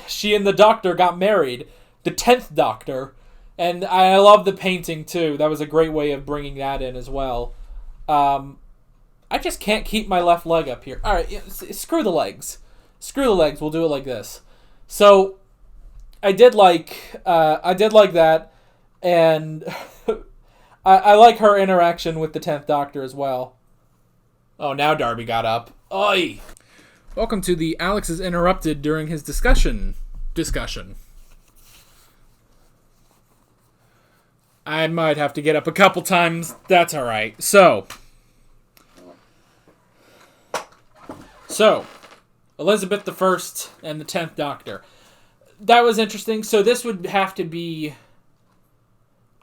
S1: she and the Doctor got married, the 10th Doctor, and I love the painting, too. That was a great way of bringing that in as well. I just can't keep my left leg up here. All right, screw the legs. Screw the legs. We'll do it like this. So, I did like that, and I like her interaction with the 10th Doctor as well. Oh, now Darby got up. Oi! Welcome to the Alex is interrupted during his discussion. I might have to get up a couple times. That's all right. So, Elizabeth I and the 10th Doctor. That was interesting. So this would have to be...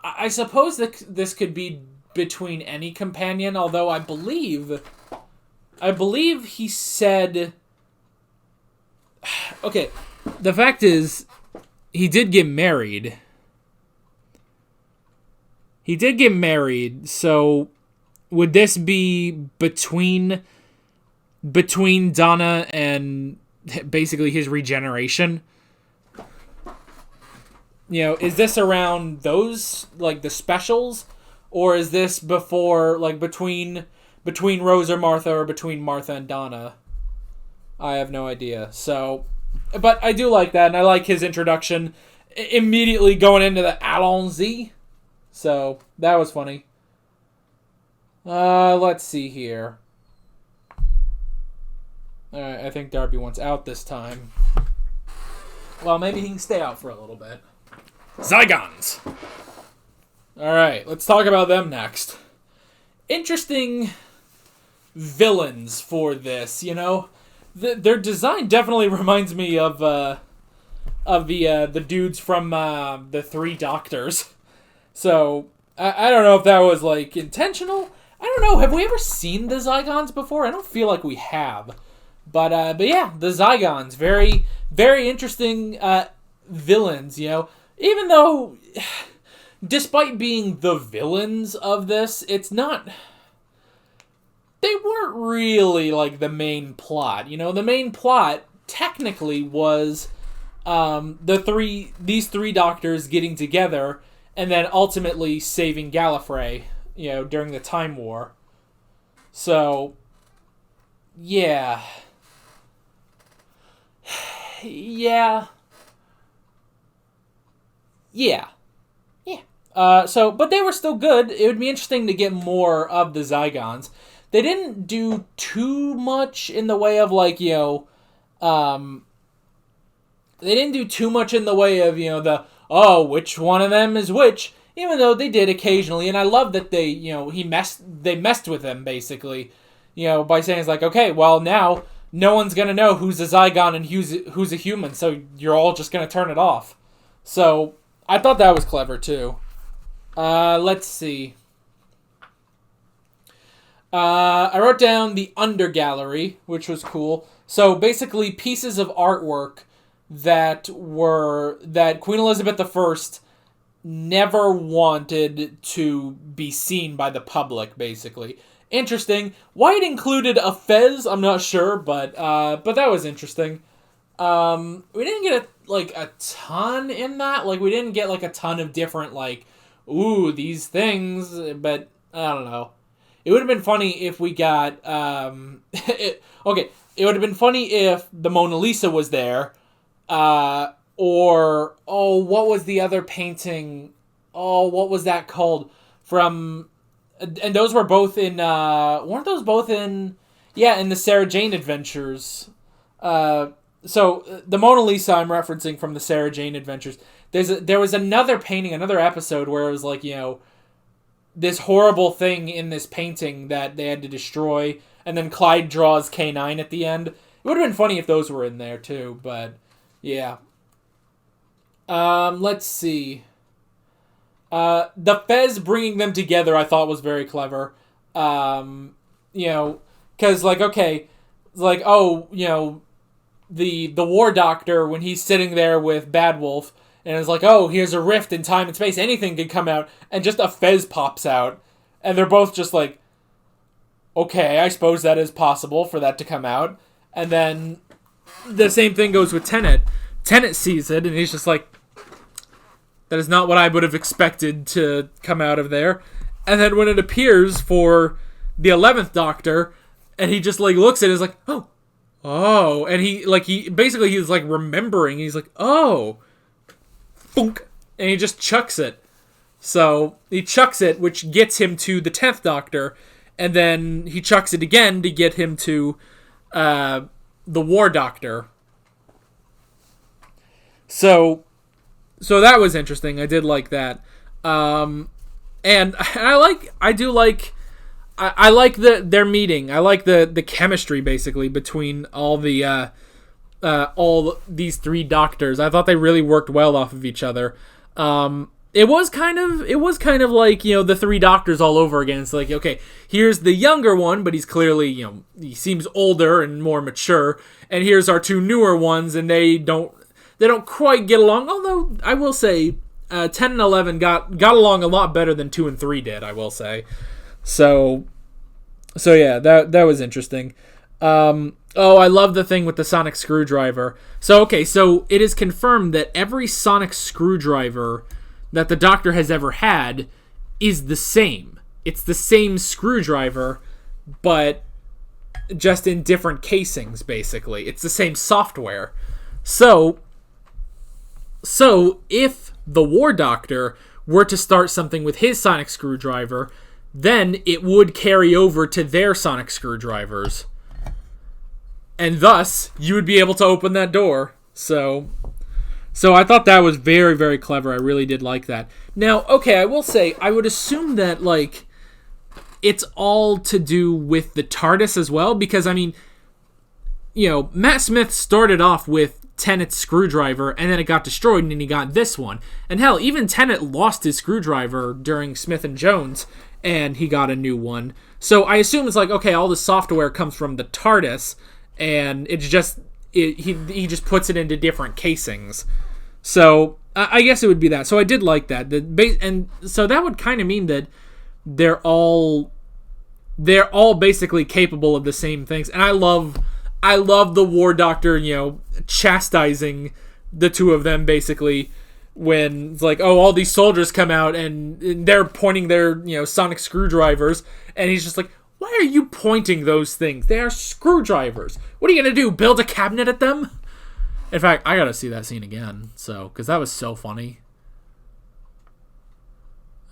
S1: I suppose that this could be between any companion, although I believe he said... Okay, the fact is, he did get married. So would this be between Donna and basically his regeneration? Is this around those, like, the specials? Or is this before, like, between Rose or Martha, or between Martha and Donna? I have no idea. So, but I do like that, and I like his introduction immediately going into the Allons-y. So, that was funny. Let's see here. Alright, I think Darby wants out this time. Well, maybe he can stay out for a little bit. Zygons! Alright, let's talk about them next. Interesting villains for this, Their design definitely reminds me of the dudes from the Three Doctors. So, I don't know if that was, like, intentional. I don't know, have we ever seen the Zygons before? I don't feel like we have. But yeah, the Zygons, very, very interesting villains, Even though, despite being the villains of this, it's not... They weren't really, like, the main plot. The main plot, technically, was these three doctors getting together and then ultimately saving Gallifrey, during the Time War. So, yeah. Yeah. But they were still good. It would be interesting to get more of the Zygons. They didn't do too much in the way of, like, they didn't do too much in the way of, which one of them is which, even though they did occasionally, and I love that they messed with them, basically, by saying, it's like, okay, well, now no one's gonna know who's a Zygon and who's a human, so you're all just gonna turn it off. So, I thought that was clever, too. Let's see. I wrote down the Undergallery, which was cool. So, basically, pieces of artwork that Queen Elizabeth I never wanted to be seen by the public, basically. Interesting. Why it included a fez, I'm not sure, but that was interesting. We didn't get a ton in that. Like, we didn't get, like, a ton of different, like, ooh, these things, but I don't know. It would have been funny if we got, it would have been funny if the Mona Lisa was there, what was the other painting? Oh, what was that called? From And those were both in, weren't those both in, in the Sarah Jane Adventures. So the Mona Lisa I'm referencing from the Sarah Jane Adventures. There was another painting, another episode where it was like, this horrible thing in this painting that they had to destroy, and then Clyde draws K9 at the end. It would have been funny if those were in there too, but yeah. Let's see. The Fez bringing them together I thought was very clever. Because, like, okay, like, the War Doctor, when he's sitting there with Bad Wolf, and it's like, oh, here's a rift in time and space, anything could come out, and just a Fez pops out, and they're both just like, okay, I suppose that is possible for that to come out. And then the same thing goes with Tenet. Tenet sees it, and he's just like, that is not what I would have expected to come out of there. And then when it appears for the 11th Doctor, and he just like looks at it, is like, oh, and he's like remembering. He's like, oh, boonk, and he just chucks it. So he chucks it, which gets him to the 10th Doctor, and then he chucks it again to get him to the War Doctor. So that was interesting. I did like that. And I like their meeting. I like the chemistry basically between all these three Doctors. I thought they really worked well off of each other. It was kind of like, the three Doctors all over again. It's like, okay, here's the younger one, but he's clearly, he seems older and more mature. And here's our two newer ones, and they don't quite get along. Although I will say, 10 and 11 got along a lot better than 2 and 3 did. I will say. So yeah, that was interesting. I love the thing with the sonic screwdriver. So it is confirmed that every sonic screwdriver that the Doctor has ever had is the same. It's the same screwdriver, but just in different casings, basically. It's the same software. So if the War Doctor were to start something with his sonic screwdriver, then it would carry over to their sonic screwdrivers. And thus, you would be able to open that door. So I thought that was very, very clever. I really did like that. Now, okay, I will say, I would assume that, like, it's all to do with the TARDIS as well, because, I mean, Matt Smith started off with Tennant's screwdriver, and then it got destroyed, and then he got this one. And hell, even Tennant lost his screwdriver during Smith and Jones, and he got a new one. So I assume it's like, okay, all the software comes from the TARDIS, and it's just he just puts it into different casings. So I guess it would be that. So I did like that. And so that would kind of mean that they're all basically capable of the same things. And I love the War Doctor, chastising the two of them basically when it's like, oh, all these soldiers come out and they're pointing their, sonic screwdrivers, and he's just like, why are you pointing those things? They are screwdrivers. What are you going to do, build a cabinet at them? In fact, I got to see that scene again, because that was so funny.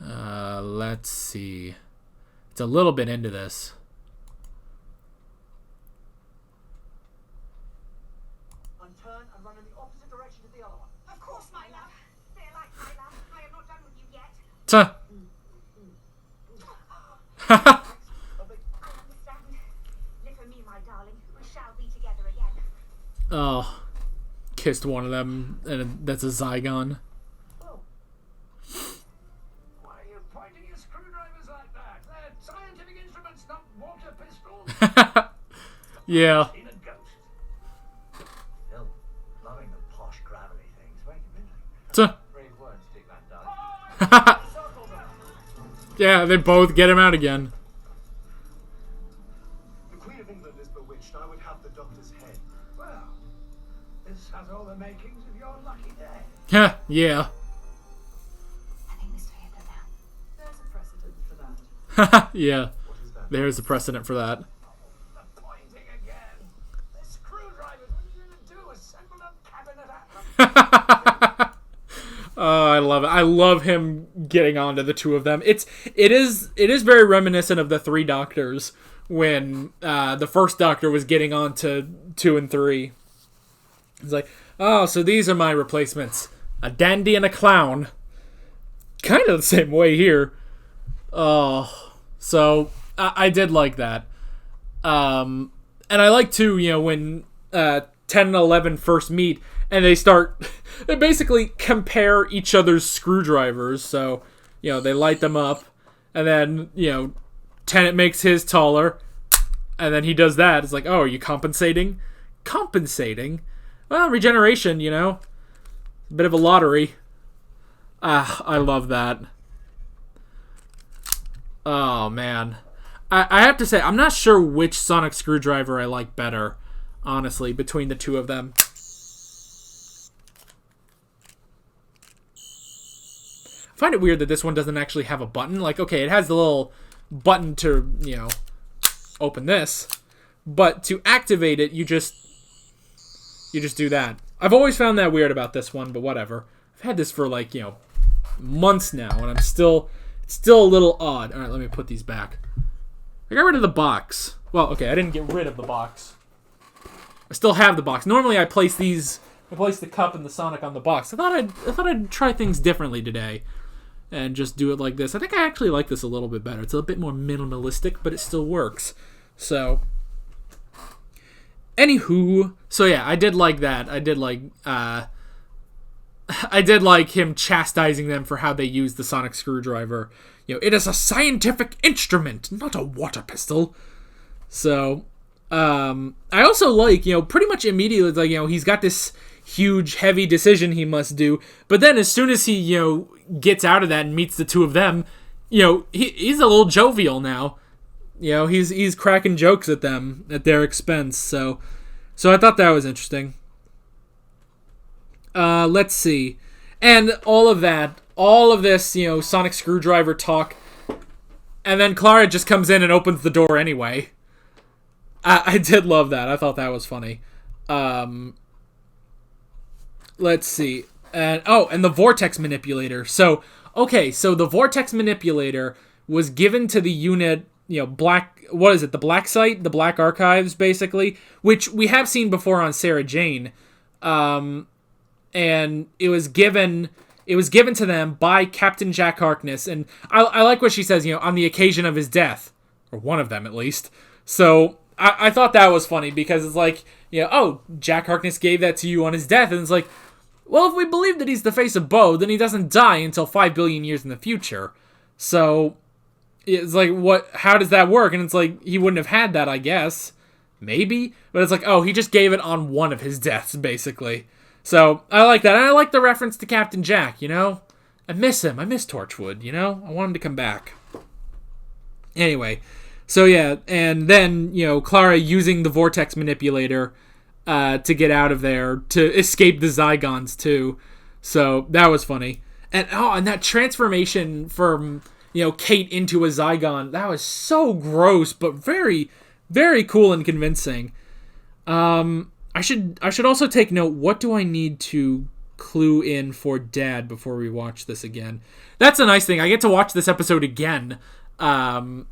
S1: Let's see. It's a little bit into this.
S2: Turn and run in the opposite direction to the other one.
S9: Of course, my love. They're like my love. I am not done with you yet.
S1: Tuh.
S9: I understand. Live for me, my darling. We shall be together again.
S1: Oh. Kissed one of them, and that's a Zygon.
S14: Oh. Why are you pointing your screwdrivers like that? They're scientific instruments, not water pistols.
S1: Yeah.
S14: Seen a ghost. Still loving the posh gravelly things. Wait a minute.
S1: Tuh.
S14: Brave words, Dick Van Dyke.
S1: Yeah, they both get him out again.
S8: The Queen of England is bewitched. I would have the Doctor's head.
S14: Well, this has all the makings of your lucky day.
S1: Yeah.
S12: I think this way it now. There's a precedent for that.
S1: Yeah. There's a precedent for that.
S14: The pointing again. The screwdrivers. What are you going to do? Assemble a cabinet at them?
S1: I love it. I love him getting onto the two of them. It is very reminiscent of the Three Doctors when the first Doctor was getting on to 2 and 3. It's like, oh, so these are my replacements. A dandy and a clown. Kind of the same way here. Oh, so I did like that. And I like too, when 10 and 11 first meet and they basically compare each other's screwdrivers. So, they light them up and then, Tennant makes his taller and then he does that. It's like, oh, are you compensating? Compensating? Well, regeneration, a bit of a lottery. I love that. Oh, man. I have to say, I'm not sure which sonic screwdriver I like better, honestly, between the two of them. I find it weird that this one doesn't actually have a button. Like, okay, it has the little button to, open this. But to activate it, you just do that. I've always found that weird about this one, but whatever. I've had this for, months now, and it's still a little odd. All right, let me put these back. I got rid of the box. Well, okay, I didn't get rid of the box. I still have the box. Normally, I place the cup and the Sonic on the box. I thought I'd try things differently today, and just do it like this. I think I actually like this a little bit better. It's a bit more minimalistic, but it still works. So, anywho, so yeah, I did like that. I did like him chastising them for how they use the sonic screwdriver. It is a scientific instrument, not a water pistol. So, I also like, pretty much immediately, he's got this huge, heavy decision he must do. But then as soon as he, gets out of that and meets the two of them, he's a little jovial now. He's cracking jokes at them at their expense. So I thought that was interesting. Let's see. And all of this, sonic screwdriver talk. And then Clara just comes in and opens the door anyway. I did love that. I thought that was funny. Let's see. And the vortex manipulator. So the vortex manipulator was given to the unit, black, what is it? The black site, the black archives, basically, which we have seen before on Sarah Jane. And it was given to them by Captain Jack Harkness, and I like what she says, on the occasion of his death, or one of them at least. So I thought that was funny because it's like, Jack Harkness gave that to you on his death, and it's like, well, if we believe that he's the face of Bo, then he doesn't die until 5 billion years in the future. So it's like, how does that work? And it's like, he wouldn't have had that, I guess. Maybe. But it's like, he just gave it on one of his deaths, basically. So, I like that. And I like the reference to Captain Jack, I miss him. I miss Torchwood, I want him to come back. Anyway, so yeah, and then, Clara using the vortex manipulator to get out of there, to escape the Zygons, too. So, that was funny. And that transformation from, Kate into a Zygon, that was so gross, but very, very cool and convincing. I should also take note, what do I need to clue in for Dad before we watch this again? That's a nice thing. I get to watch this episode again. With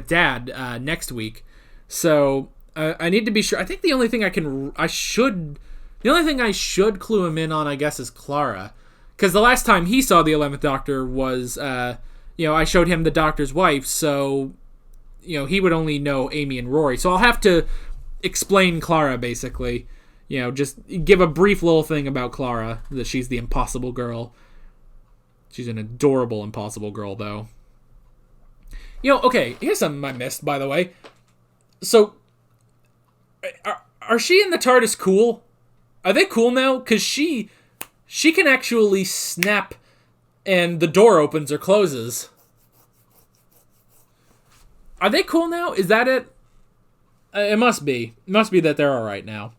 S1: Dad next week. So I need to be sure. I think the only thing I should clue him in on, I guess, is Clara. Because the last time he saw the 11th Doctor was, I showed him the Doctor's wife, so, he would only know Amy and Rory. So I'll have to explain Clara, basically. Just give a brief little thing about Clara, that she's the impossible girl. She's an adorable impossible girl, though. Okay, here's something I missed, by the way. So, are she and the TARDIS cool? Are they cool now? Because she can actually snap and the door opens or closes. Are they cool now? Is that it? It must be. It must be that they're alright now.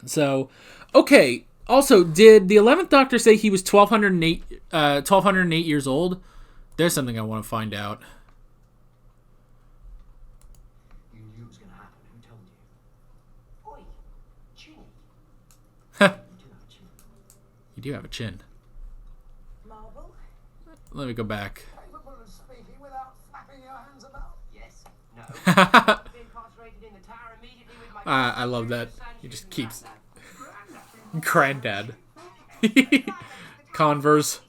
S1: So, okay. Also, did the 11th Doctor say he was 1208 years old? There's something I want to find out.
S14: You knew it was going to happen. Who told you? Oi, Ginny.
S1: He do have a chin.
S14: Marble?
S1: Let me go back.
S14: Capable of speaking without flapping your hands about?
S6: Yes. No.
S1: I love that. He just keeps... Granddad. Converse.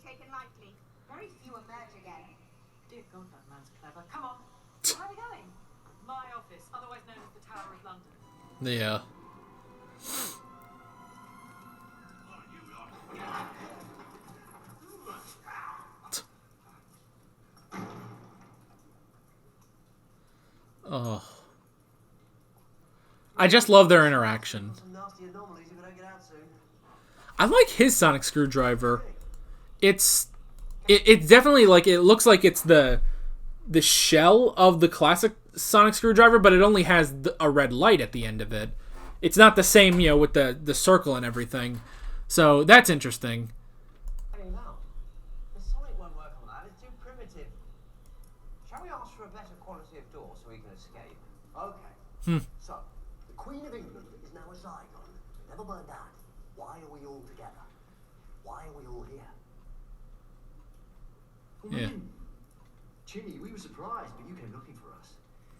S3: Very few emerge again.
S12: Dear God, that man's clever. Come on. Where are we going? My office, otherwise known as the Tower of London.
S1: Yeah. Oh. I just love their interaction. I like his sonic screwdriver. It's definitely like, it looks like it's the shell of the classic sonic screwdriver, but it only has a red light at the end of it. It's not the same, you know, with the circle and everything. So that's interesting.
S6: Hey, Val, the sonic won't work on that. It's too primitive. Shall we ask for a better quality of door so we can escape? Okay.
S10: So, the Queen of England is now a Zygon. Never mind that. Why are we all together? Why are we all here?
S1: Yeah.
S10: Chinny, we were surprised, but you came looking for us.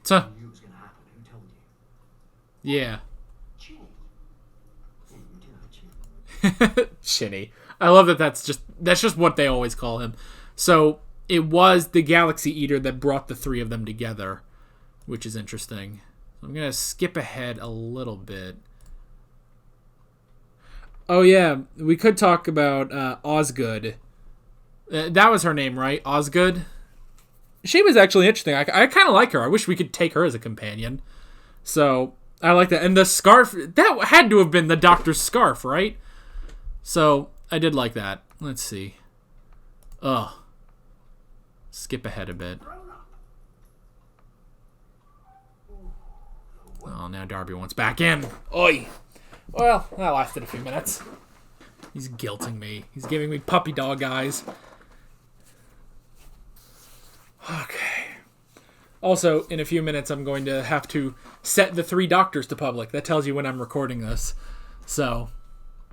S1: So,
S10: You knew it was going to happen. Who told you?
S1: yeah.
S10: Chinny. Yeah, you do have a chin.
S1: Chinny. I love that that's just what they always call him. So, it was the Galaxy Eater that brought the three of them together, which is interesting. So I'm going to skip ahead a little bit. Oh, yeah. We could talk about Osgood. That was her name, right? Osgood? She was actually interesting. I kind of like her. I wish we could take her as a companion. So, I like that. And the scarf, that had to have been the Doctor's scarf, right? So, I did like that. Let's see. Ugh. Skip ahead a bit. Oh, now Darby wants back in. Oi! Well, that lasted a few minutes. He's guilting me. He's giving me puppy dog eyes. Okay. Also, in a few minutes, I'm going to have to set the 3 Doctors to public. That tells you when I'm recording this. So,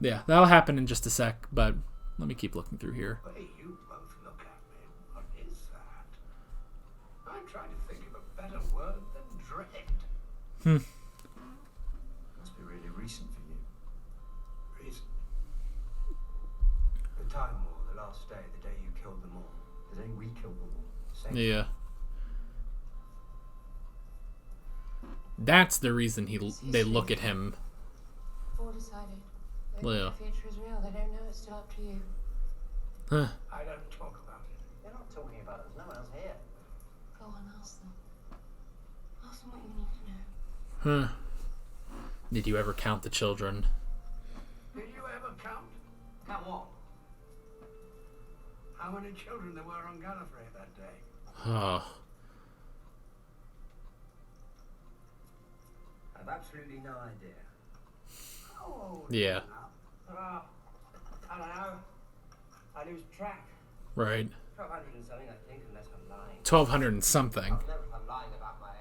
S1: yeah, that'll happen in just a sec, but let me keep looking through here.
S14: Hey, you both look at me. What is that? I'm trying to think of a better word than dread.
S10: Must be really recent for you.
S14: Reason. The Time War, the last day, the day you killed them all.
S10: The day we killed them all. Same.
S1: Yeah. That's the reason they look at him.
S5: All decided.
S1: Yeah.
S5: The future is real. They don't know. It's still up to you.
S1: Huh.
S14: I don't talk about it.
S6: They're not talking about it. There's no one else here.
S5: Go on, ask them. Ask them what you need to know.
S1: Huh. Did you ever count the children?
S14: Did you ever count?
S6: Count what?
S14: How many children there were on Gallifrey that day?
S1: Oh.
S6: I've absolutely no idea.
S14: Oh,
S1: Yeah.
S6: I don't know. I lose track.
S1: Right.
S6: 1,200 and something, I think, unless I'm lying.
S1: 1,200 and something.
S6: Never if I'm lying about my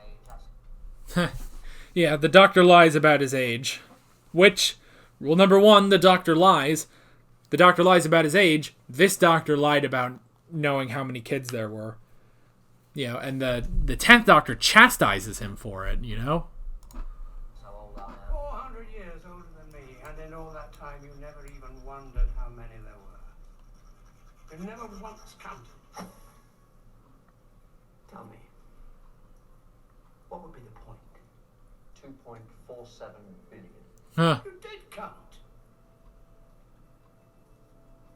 S6: age.
S1: Yeah, the Doctor lies about his age. Which, rule number 1, the Doctor lies. The Doctor lies about his age. This Doctor lied about knowing how many kids there were. You know, and the 10th Doctor chastises him for it, you know?
S14: 400 years older than me, and in all that time you never even wondered how many there were. You never once counted.
S10: Tell me, what would be the point? 2.47 billion.
S1: Huh.
S14: You did count.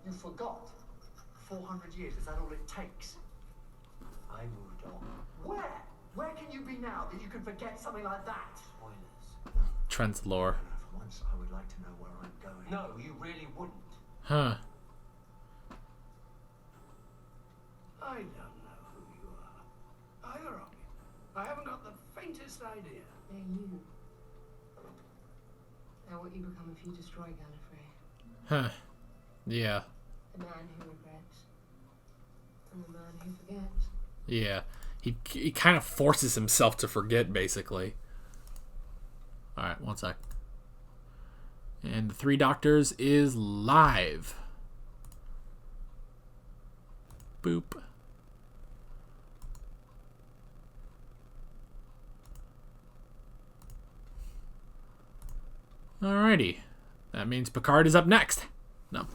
S10: You forgot. 400 years, is that all it takes? I moved on. Where? Where can you be now that you can forget something like that? Spoilers.
S1: Trent's lore.
S10: For once, I would like to know where I'm going. No, you really wouldn't.
S1: Huh.
S14: I don't know who you are. Either of you. I haven't got the faintest idea.
S5: They're you. They're what you become if you destroy Gallifrey.
S1: Huh. Yeah.
S5: The man who regrets. And the man who forgets.
S1: Yeah. He kind of forces himself to forget, basically. Alright, one sec. And the 3 Doctors is live. Boop. Alrighty. That means Picard is up next. No.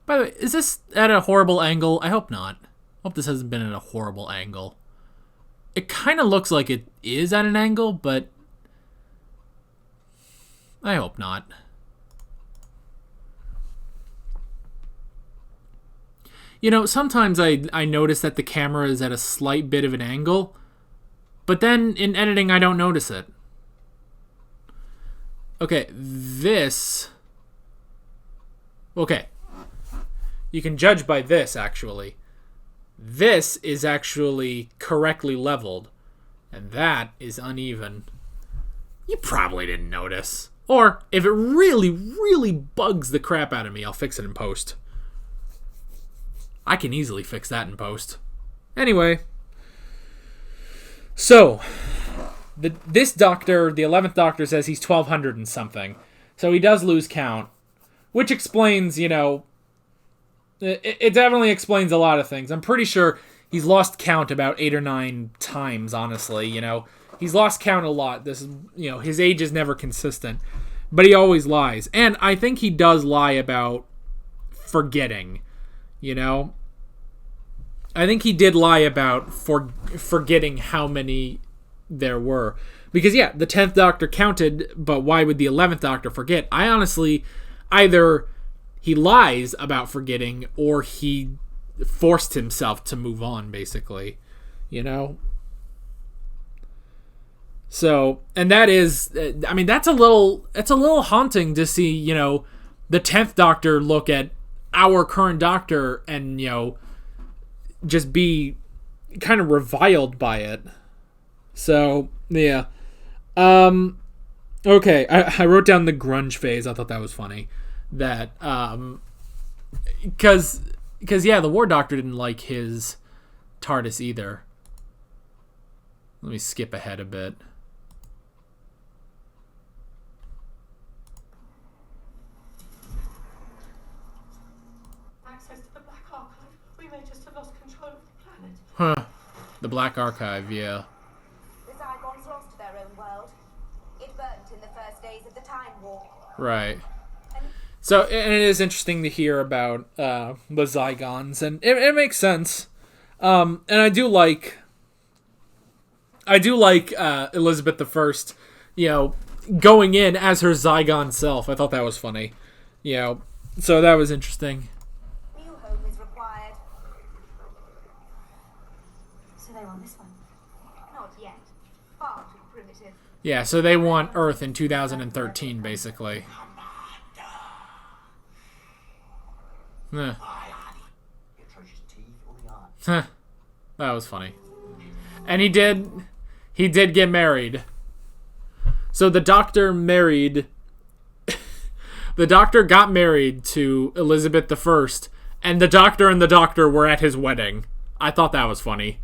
S1: By the way, is this at a horrible angle? I hope not. I hope this hasn't been at a horrible angle. It kind of looks like it is at an angle, but I hope not. You know, sometimes I notice that the camera is at a slight bit of an angle, but then in editing I don't notice it. Okay, this... Okay. You can judge by this, actually. This is actually correctly leveled, and that is uneven. You probably didn't notice. Or, if it really, really bugs the crap out of me, I'll fix it in post. I can easily fix that in post. Anyway. So, this Doctor, the 11th Doctor, says he's 1,200 and something. So he does lose count. Which explains, you know... It definitely explains a lot of things. I'm pretty sure he's lost count about 8 or 9 times, honestly, you know. He's lost count a lot. This is, you know, his age is never consistent. But he always lies. And I think he does lie about forgetting, you know. I think he did lie about forgetting how many there were. Because, yeah, the 10th Doctor counted, but why would the 11th Doctor forget? I honestly, either he lies about forgetting or he forced himself to move on, basically, you know? So, and that is, I mean, it's a little haunting to see, you know, the 10th Doctor look at our current Doctor and, you know, just be kind of reviled by it. So, yeah. Okay, I wrote down the grunge phase. I thought that was funny. That, because yeah, the War Doctor didn't like his TARDIS either. Let me skip ahead a bit.
S12: Access to the Black Archive. We may just have lost control of the planet.
S1: Huh. The Black Archive, yeah.
S9: The Zygons lost their own world. It burnt in the first days of the Time War.
S1: Right. So, and it is interesting to hear about the Zygons, and it makes sense. And I do like Elizabeth I, you know, going in as her Zygon self. I thought that was funny, you know. So that was interesting.
S9: New home is required.
S5: So they want this one?
S9: Not yet. Far too primitive.
S1: Yeah, so they want Earth in 2013, basically. Huh. That was funny. And he did get married. So the Doctor married... the Doctor got married to Elizabeth I, and the Doctor and the Doctor were at his wedding. I thought that was funny.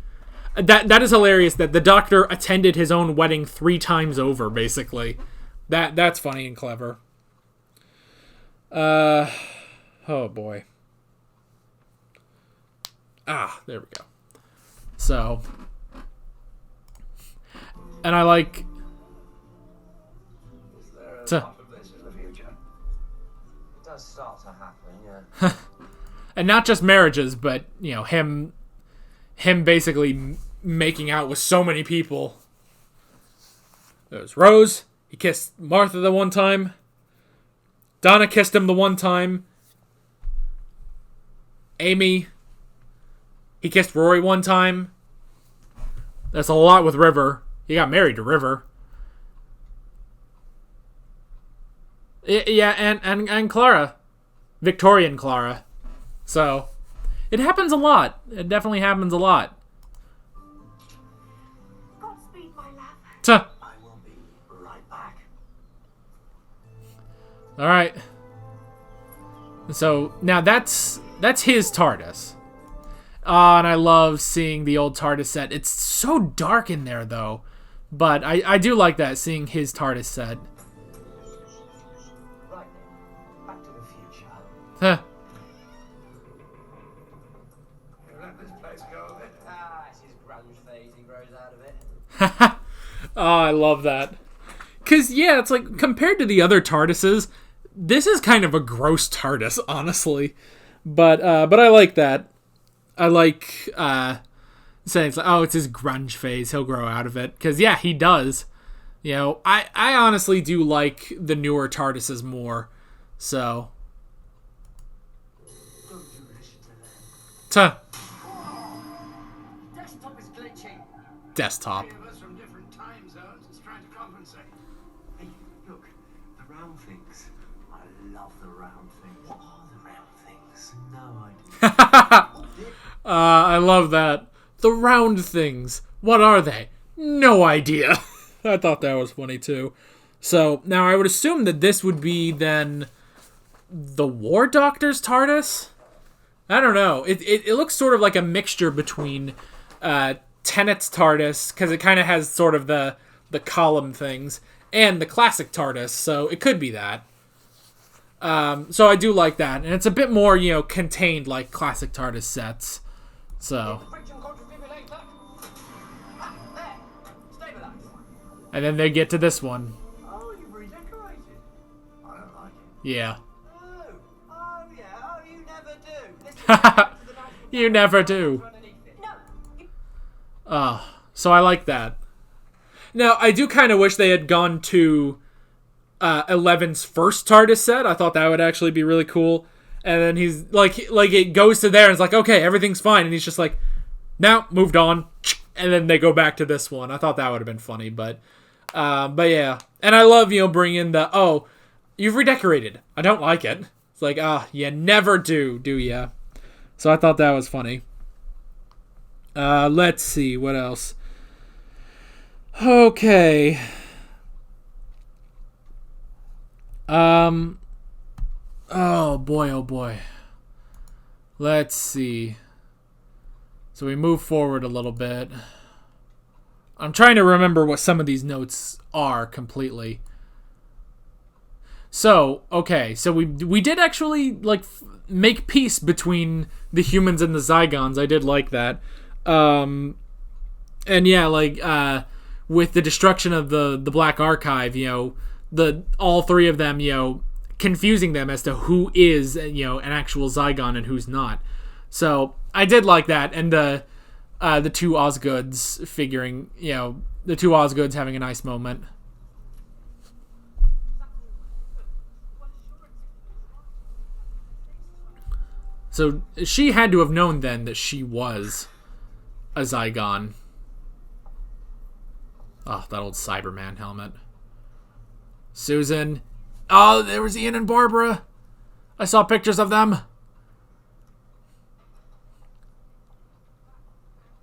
S1: That is hilarious that the Doctor attended his own wedding 3 times over, basically. That's funny and clever. Oh boy. There we go. So, and I like...
S6: Is there a lot of this in the future? It does start to happen, yeah.
S1: And not just marriages, but, you know, him basically making out with so many people. There's Rose. He kissed Martha the one time. Donna kissed him the one time. Amy... He kissed Rory one time. That's a lot with River. He got married to River. Yeah, and Clara. Victorian Clara. So, it happens a lot. It definitely happens a lot.
S9: Godspeed, my love.
S1: Tuh.
S10: I will be right back.
S1: Alright. So, now that's his TARDIS. And I love seeing the old TARDIS set. It's so dark in there, though. But I do like that, seeing his TARDIS set.
S6: Right, Back to the Future.
S1: Huh. Oh, I love that. Because, yeah, it's like, compared to the other TARDISes, this is kind of a gross TARDIS, honestly. But I like that. I like saying, it's like, oh, it's his grunge phase. He'll grow out of it. Because, yeah, he does. You know, I honestly do like the newer TARDISes more. So. Tuh.
S10: Desktop is glitching.
S1: Desktop.
S14: Three of us from different time zones. It's trying to compensate.
S6: Hey, look, the round things. I love the round things. What are the round things? No idea.
S1: I love that. The round things. What are they? No idea. I thought that was funny too. So, now I would assume that this would be then the War Doctor's TARDIS? I don't know. It looks sort of like a mixture between Tennant's TARDIS, because it kind of has sort of the column things, and the classic TARDIS, so it could be that. So I do like that, and it's a bit more, you know, contained like classic TARDIS sets. So. And then they get to this one.
S10: Oh, you've redecorated. I don't like it.
S1: Yeah.
S6: Oh yeah, oh, you never do.
S1: You never do. So I like that. Now, I do kind of wish they had gone to Eleven's first TARDIS set. I thought that would actually be really cool. And then he's like it goes to there and it's like, okay, everything's fine. And he's just like, now, moved on. And then they go back to this one. I thought that would have been funny, but yeah. And I love, you know, bringing the, oh, you've redecorated. I don't like it. It's like, you never do ya? So I thought that was funny. Let's see, what else? Okay. Oh boy. Let's see. So we move forward a little bit. I'm trying to remember what some of these notes are completely. So, okay. So we did actually, like, make peace between the humans and the Zygons. I did like that. And yeah, like, with the destruction of the Black Archive, you know, all three of them, you know, confusing them as to who is, you know, an actual Zygon and who's not. So I did like that, and the two Osgoods figuring, you know, the two Osgoods having a nice moment. So she had to have known then that she was a Zygon. Oh, that old Cyberman helmet. Susan. Oh, there was Ian and Barbara. I saw pictures of them.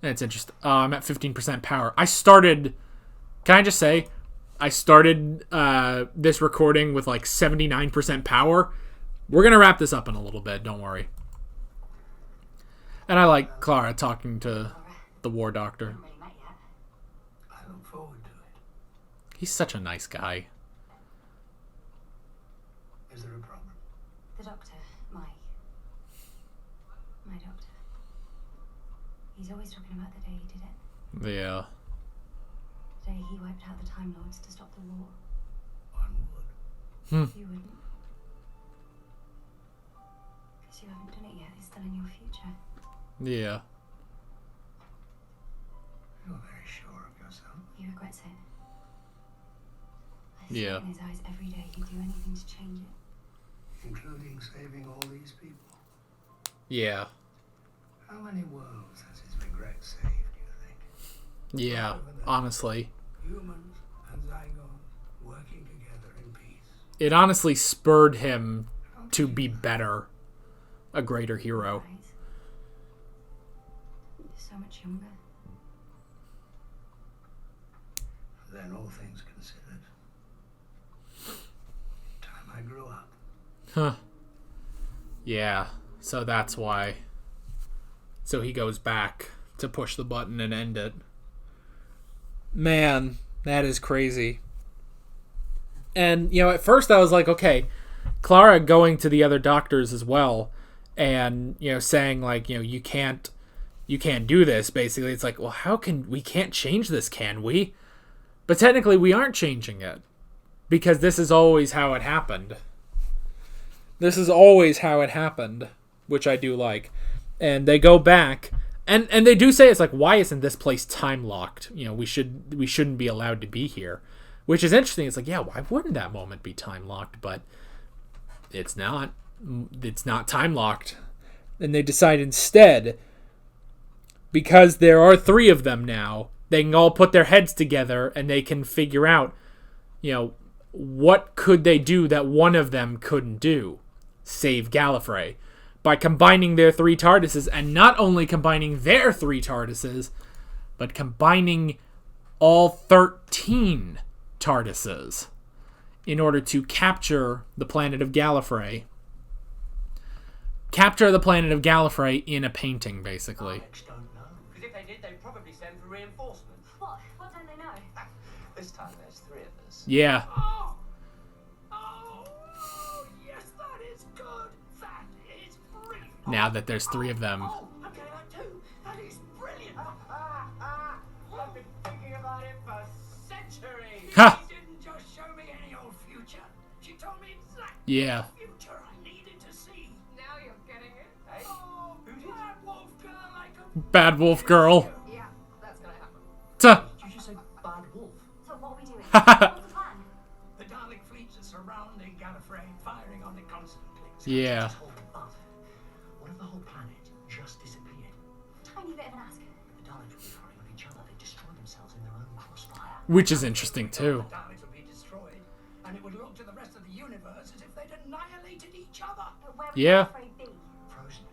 S1: It's interesting. I'm at 15% power. Can I just say, I started this recording with like 79% power. We're going to wrap this up in a little bit, don't worry. And I like Clara talking to the War Doctor.
S14: I look forward to it.
S1: He's such a nice guy.
S14: Is there a problem?
S5: The doctor, my doctor. He's always talking about the day he did it.
S1: Yeah.
S5: The day he wiped out the Time Lords to stop the war.
S14: One would.
S5: You wouldn't. Because you haven't done it yet. It's still in your future.
S1: Yeah.
S14: You're very sure of yourself.
S5: He regrets it. I see
S1: Yeah.
S5: it in his eyes every day. He'd do anything to change it.
S14: Including saving all these people.
S1: Yeah.
S14: How many worlds has his regret saved, do you think?
S1: Yeah, honestly.
S14: Humans and Zygons working together in peace.
S1: It honestly spurred him to be better. A greater hero.
S5: So much younger.
S14: Then all things considered. Time I grew up.
S1: Huh. Yeah, so that's why. So he goes back to push the button and end it. Man, that is crazy. And, you know, at first I was like, okay, Clara going to the other doctors as well and, you know, saying, like, you know, you can't you can't do this, basically. It's like, well, we can't change this, can we? But technically, we aren't changing it. Because this is always how it happened. This is always how it happened, which I do like. And they go back, and they do say, it's like, why isn't this place time-locked? You know, we shouldn't be allowed to be here. Which is interesting. It's like, yeah, why wouldn't that moment be time-locked? But it's not. It's not time-locked. And they decide instead, because there are 3 of them now, they can all put their heads together and they can figure out, you know, what could they do that one of them couldn't do? Save Gallifrey. By combining their 3 TARDISes, and not only combining their 3 TARDISes, but combining all 13 TARDISes in order to capture the planet of Gallifrey. Capture the planet of Gallifrey in a painting, basically.
S6: Because if they did, they'd probably send for reinforcements.
S5: What? What don't they know?
S6: This time there's 3 of us.
S1: Yeah.
S14: Oh, yes, that is good. That is brilliant.
S1: Now that there's 3 of them.
S14: Oh, I'm getting that too. That is brilliant.
S6: I've been thinking about it for centuries.
S1: Ha!
S14: She didn't just show me any old future. She told me exactly
S1: Yeah.
S14: the future I needed to see. Now you're getting it.
S6: Hey,
S14: Oh,
S6: who did?
S14: Bad Wolf Girl, I could...
S1: Bad Wolf Girl.
S14: Yeah, that's gonna happen.
S1: Tuh.
S6: Did you just say bad wolf?
S5: So what are we doing? What's the plan?
S14: The Dalek fleets are surrounding Gallifrey, firing on it constantly.
S1: Yeah.
S6: Just hold on. What if the whole planet just disappeared?
S5: Tiny bit of an ask.
S6: The Daleks would be firing on each other. They destroy themselves in their own crossfire.
S1: Which is interesting, too.
S14: The Daleks would be destroyed, and it would look to the rest of the universe as if they'd annihilated each other.
S5: But where would
S1: Yeah.
S5: Gallifrey be?
S6: Frozen.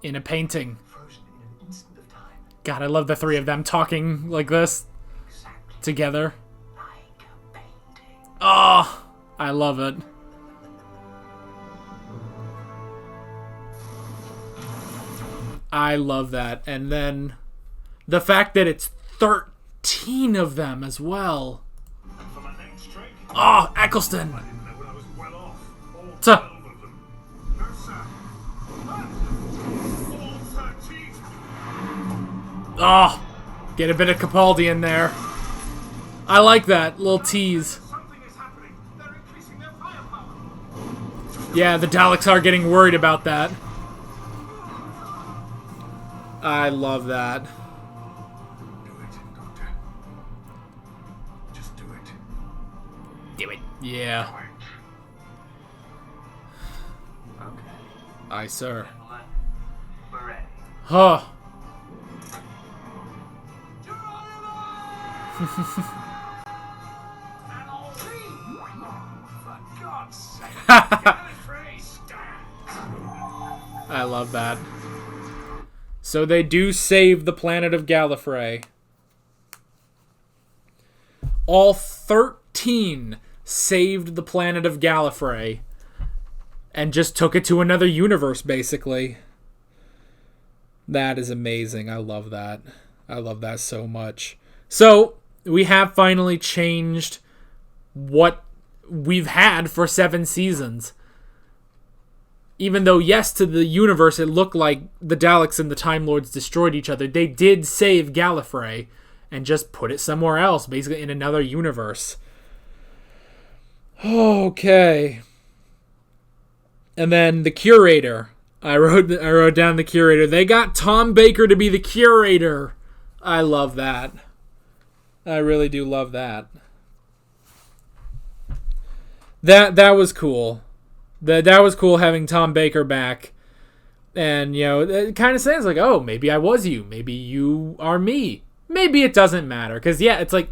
S1: In a painting.
S6: Frozen in an instant of time.
S1: God, I love the 3 of them talking like this.
S6: Exactly
S1: Together.
S6: like a painting.
S1: Oh, I love it. I love that. And then the fact that it's 13 of them as well.
S8: For my next trick,
S1: Oh, Eccleston.
S8: I didn't know when I was well off. All
S1: Tuh.
S8: 12 of them. No, sir. All 13.
S1: Oh, get a bit of Capaldi in there. I like that little tease.
S8: Something is happening. They're increasing their firepower.
S1: Yeah, the Daleks are getting worried about that. I love that.
S8: Do it, Doctor. Just do it.
S1: Do it. Yeah.
S6: Okay.
S1: Aye, sir.
S6: Gentlemen, we're ready.
S1: Huh.
S14: For God's sake, Gallifrey, stand!
S1: I love that. So they do save the planet of Gallifrey. All 13 saved the planet of Gallifrey and just took it to another universe, basically. That is amazing. I love that. I love that so much. So, we have finally changed what we've had for 7 seasons. Even though, yes, to the universe, it looked like the Daleks and the Time Lords destroyed each other, they did save Gallifrey and just put it somewhere else, basically in another universe. Okay. And then the Curator. I wrote down the Curator. They got Tom Baker to be the Curator. I love that. I really do love that. That was cool. That was cool having Tom Baker back. And, you know, it kind of sounds like, oh, maybe I was you. Maybe you are me. Maybe it doesn't matter. Because, yeah, it's like,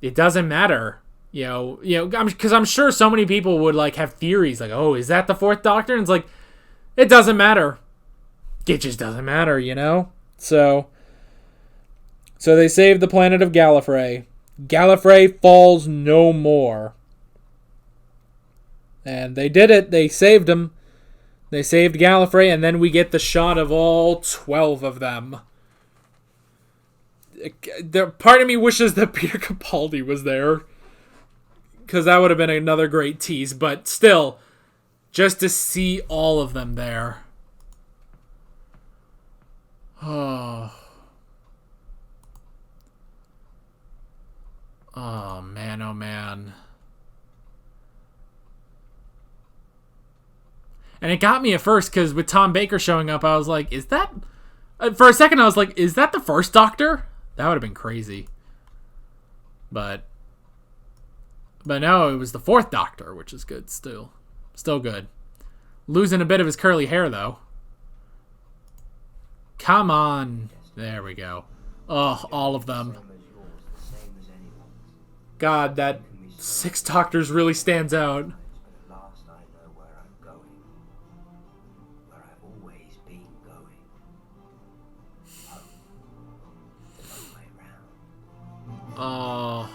S1: it doesn't matter. You know, because I'm sure so many people would, like, have theories. Like, oh, is that the 4th Doctor? And it's like, it doesn't matter. It just doesn't matter, you know? So they saved the planet of Gallifrey. Gallifrey falls no more. And they did it. They saved him. They saved Gallifrey, and then we get the shot of all 12 of them. Part of me wishes that Peter Capaldi was there, because that would have been another great tease. But still, just to see all of them there. Oh. Oh, man, oh, man. And it got me at first, because with Tom Baker showing up, I was like, is that... For a second, I was like, is that the first Doctor? That would have been crazy. But no, it was the fourth Doctor, which is good still. Still good. Losing a bit of his curly hair, though. Come on. There we go. Oh, all of them. God, that 6 Doctors really stands out. Oh.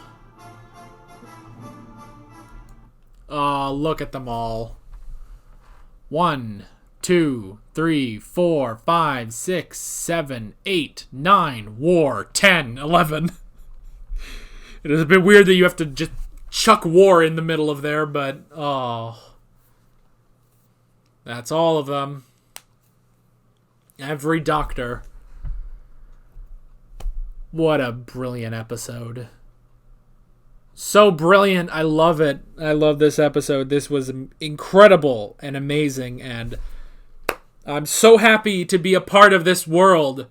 S1: Oh, look at them all. 1, 2, 3, 4, 5, 6, 7, 8, 9, war, 10, 11. It is a bit weird that you have to just chuck war in the middle of there, but oh. That's all of them. Every Doctor. What a brilliant episode. So brilliant. I love it. I love this episode. This was incredible and amazing, and I'm so happy to be a part of this world,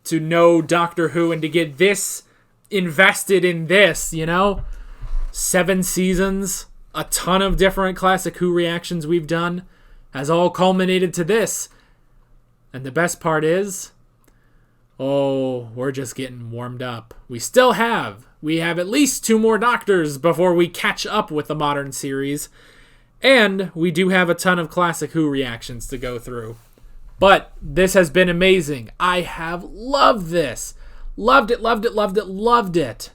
S1: to know Doctor Who and to get this invested in this, you know? 7 seasons, a ton of different Classic Who reactions we've done, has all culminated to this. And the best part is, oh, we're just getting warmed up. We have at least 2 more Doctors before we catch up with the modern series. And we do have a ton of Classic Who reactions to go through. But this has been amazing. I have loved this. Loved it, loved it, loved it, loved it.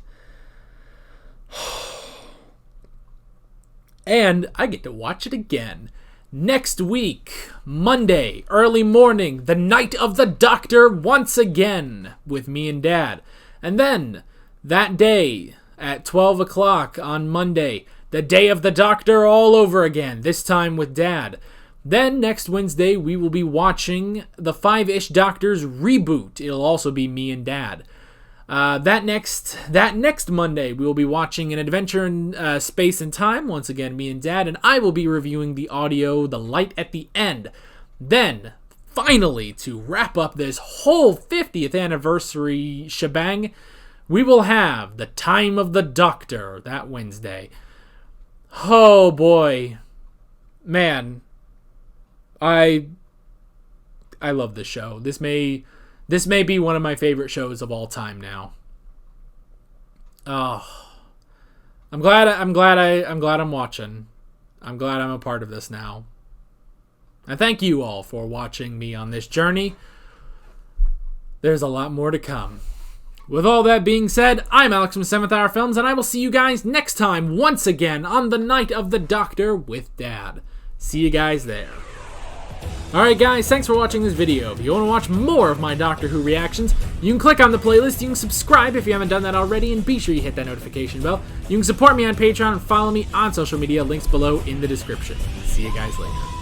S1: And I get to watch it again. Next week, Monday, early morning, the night of the Doctor once again with me and Dad. And then, that day, at 12 o'clock on Monday, the day of the Doctor all over again, this time with Dad. Then, next Wednesday, we will be watching the 5-ish Doctors reboot. It'll also be me and Dad. That next Monday, we will be watching An Adventure in Space and Time. Once again, me and Dad. And I will be reviewing the audio, The Light at the End. Then, finally, to wrap up this whole 50th anniversary shebang, we will have The Time of the Doctor that Wednesday. Oh, boy. Man. I love this show. This may be one of my favorite shows of all time now. Oh, I'm glad I'm watching. I'm glad I'm a part of this now. And thank you all for watching me on this journey. There's a lot more to come. With all that being said, I'm Alex from 7th Hour Films, and I will see you guys next time once again on the night of the Doctor with Dad. See you guys there. Alright guys, thanks for watching this video. If you want to watch more of my Doctor Who reactions, you can click on the playlist, you can subscribe if you haven't done that already, and be sure you hit that notification bell. You can support me on Patreon and follow me on social media, links below in the description. See you guys later.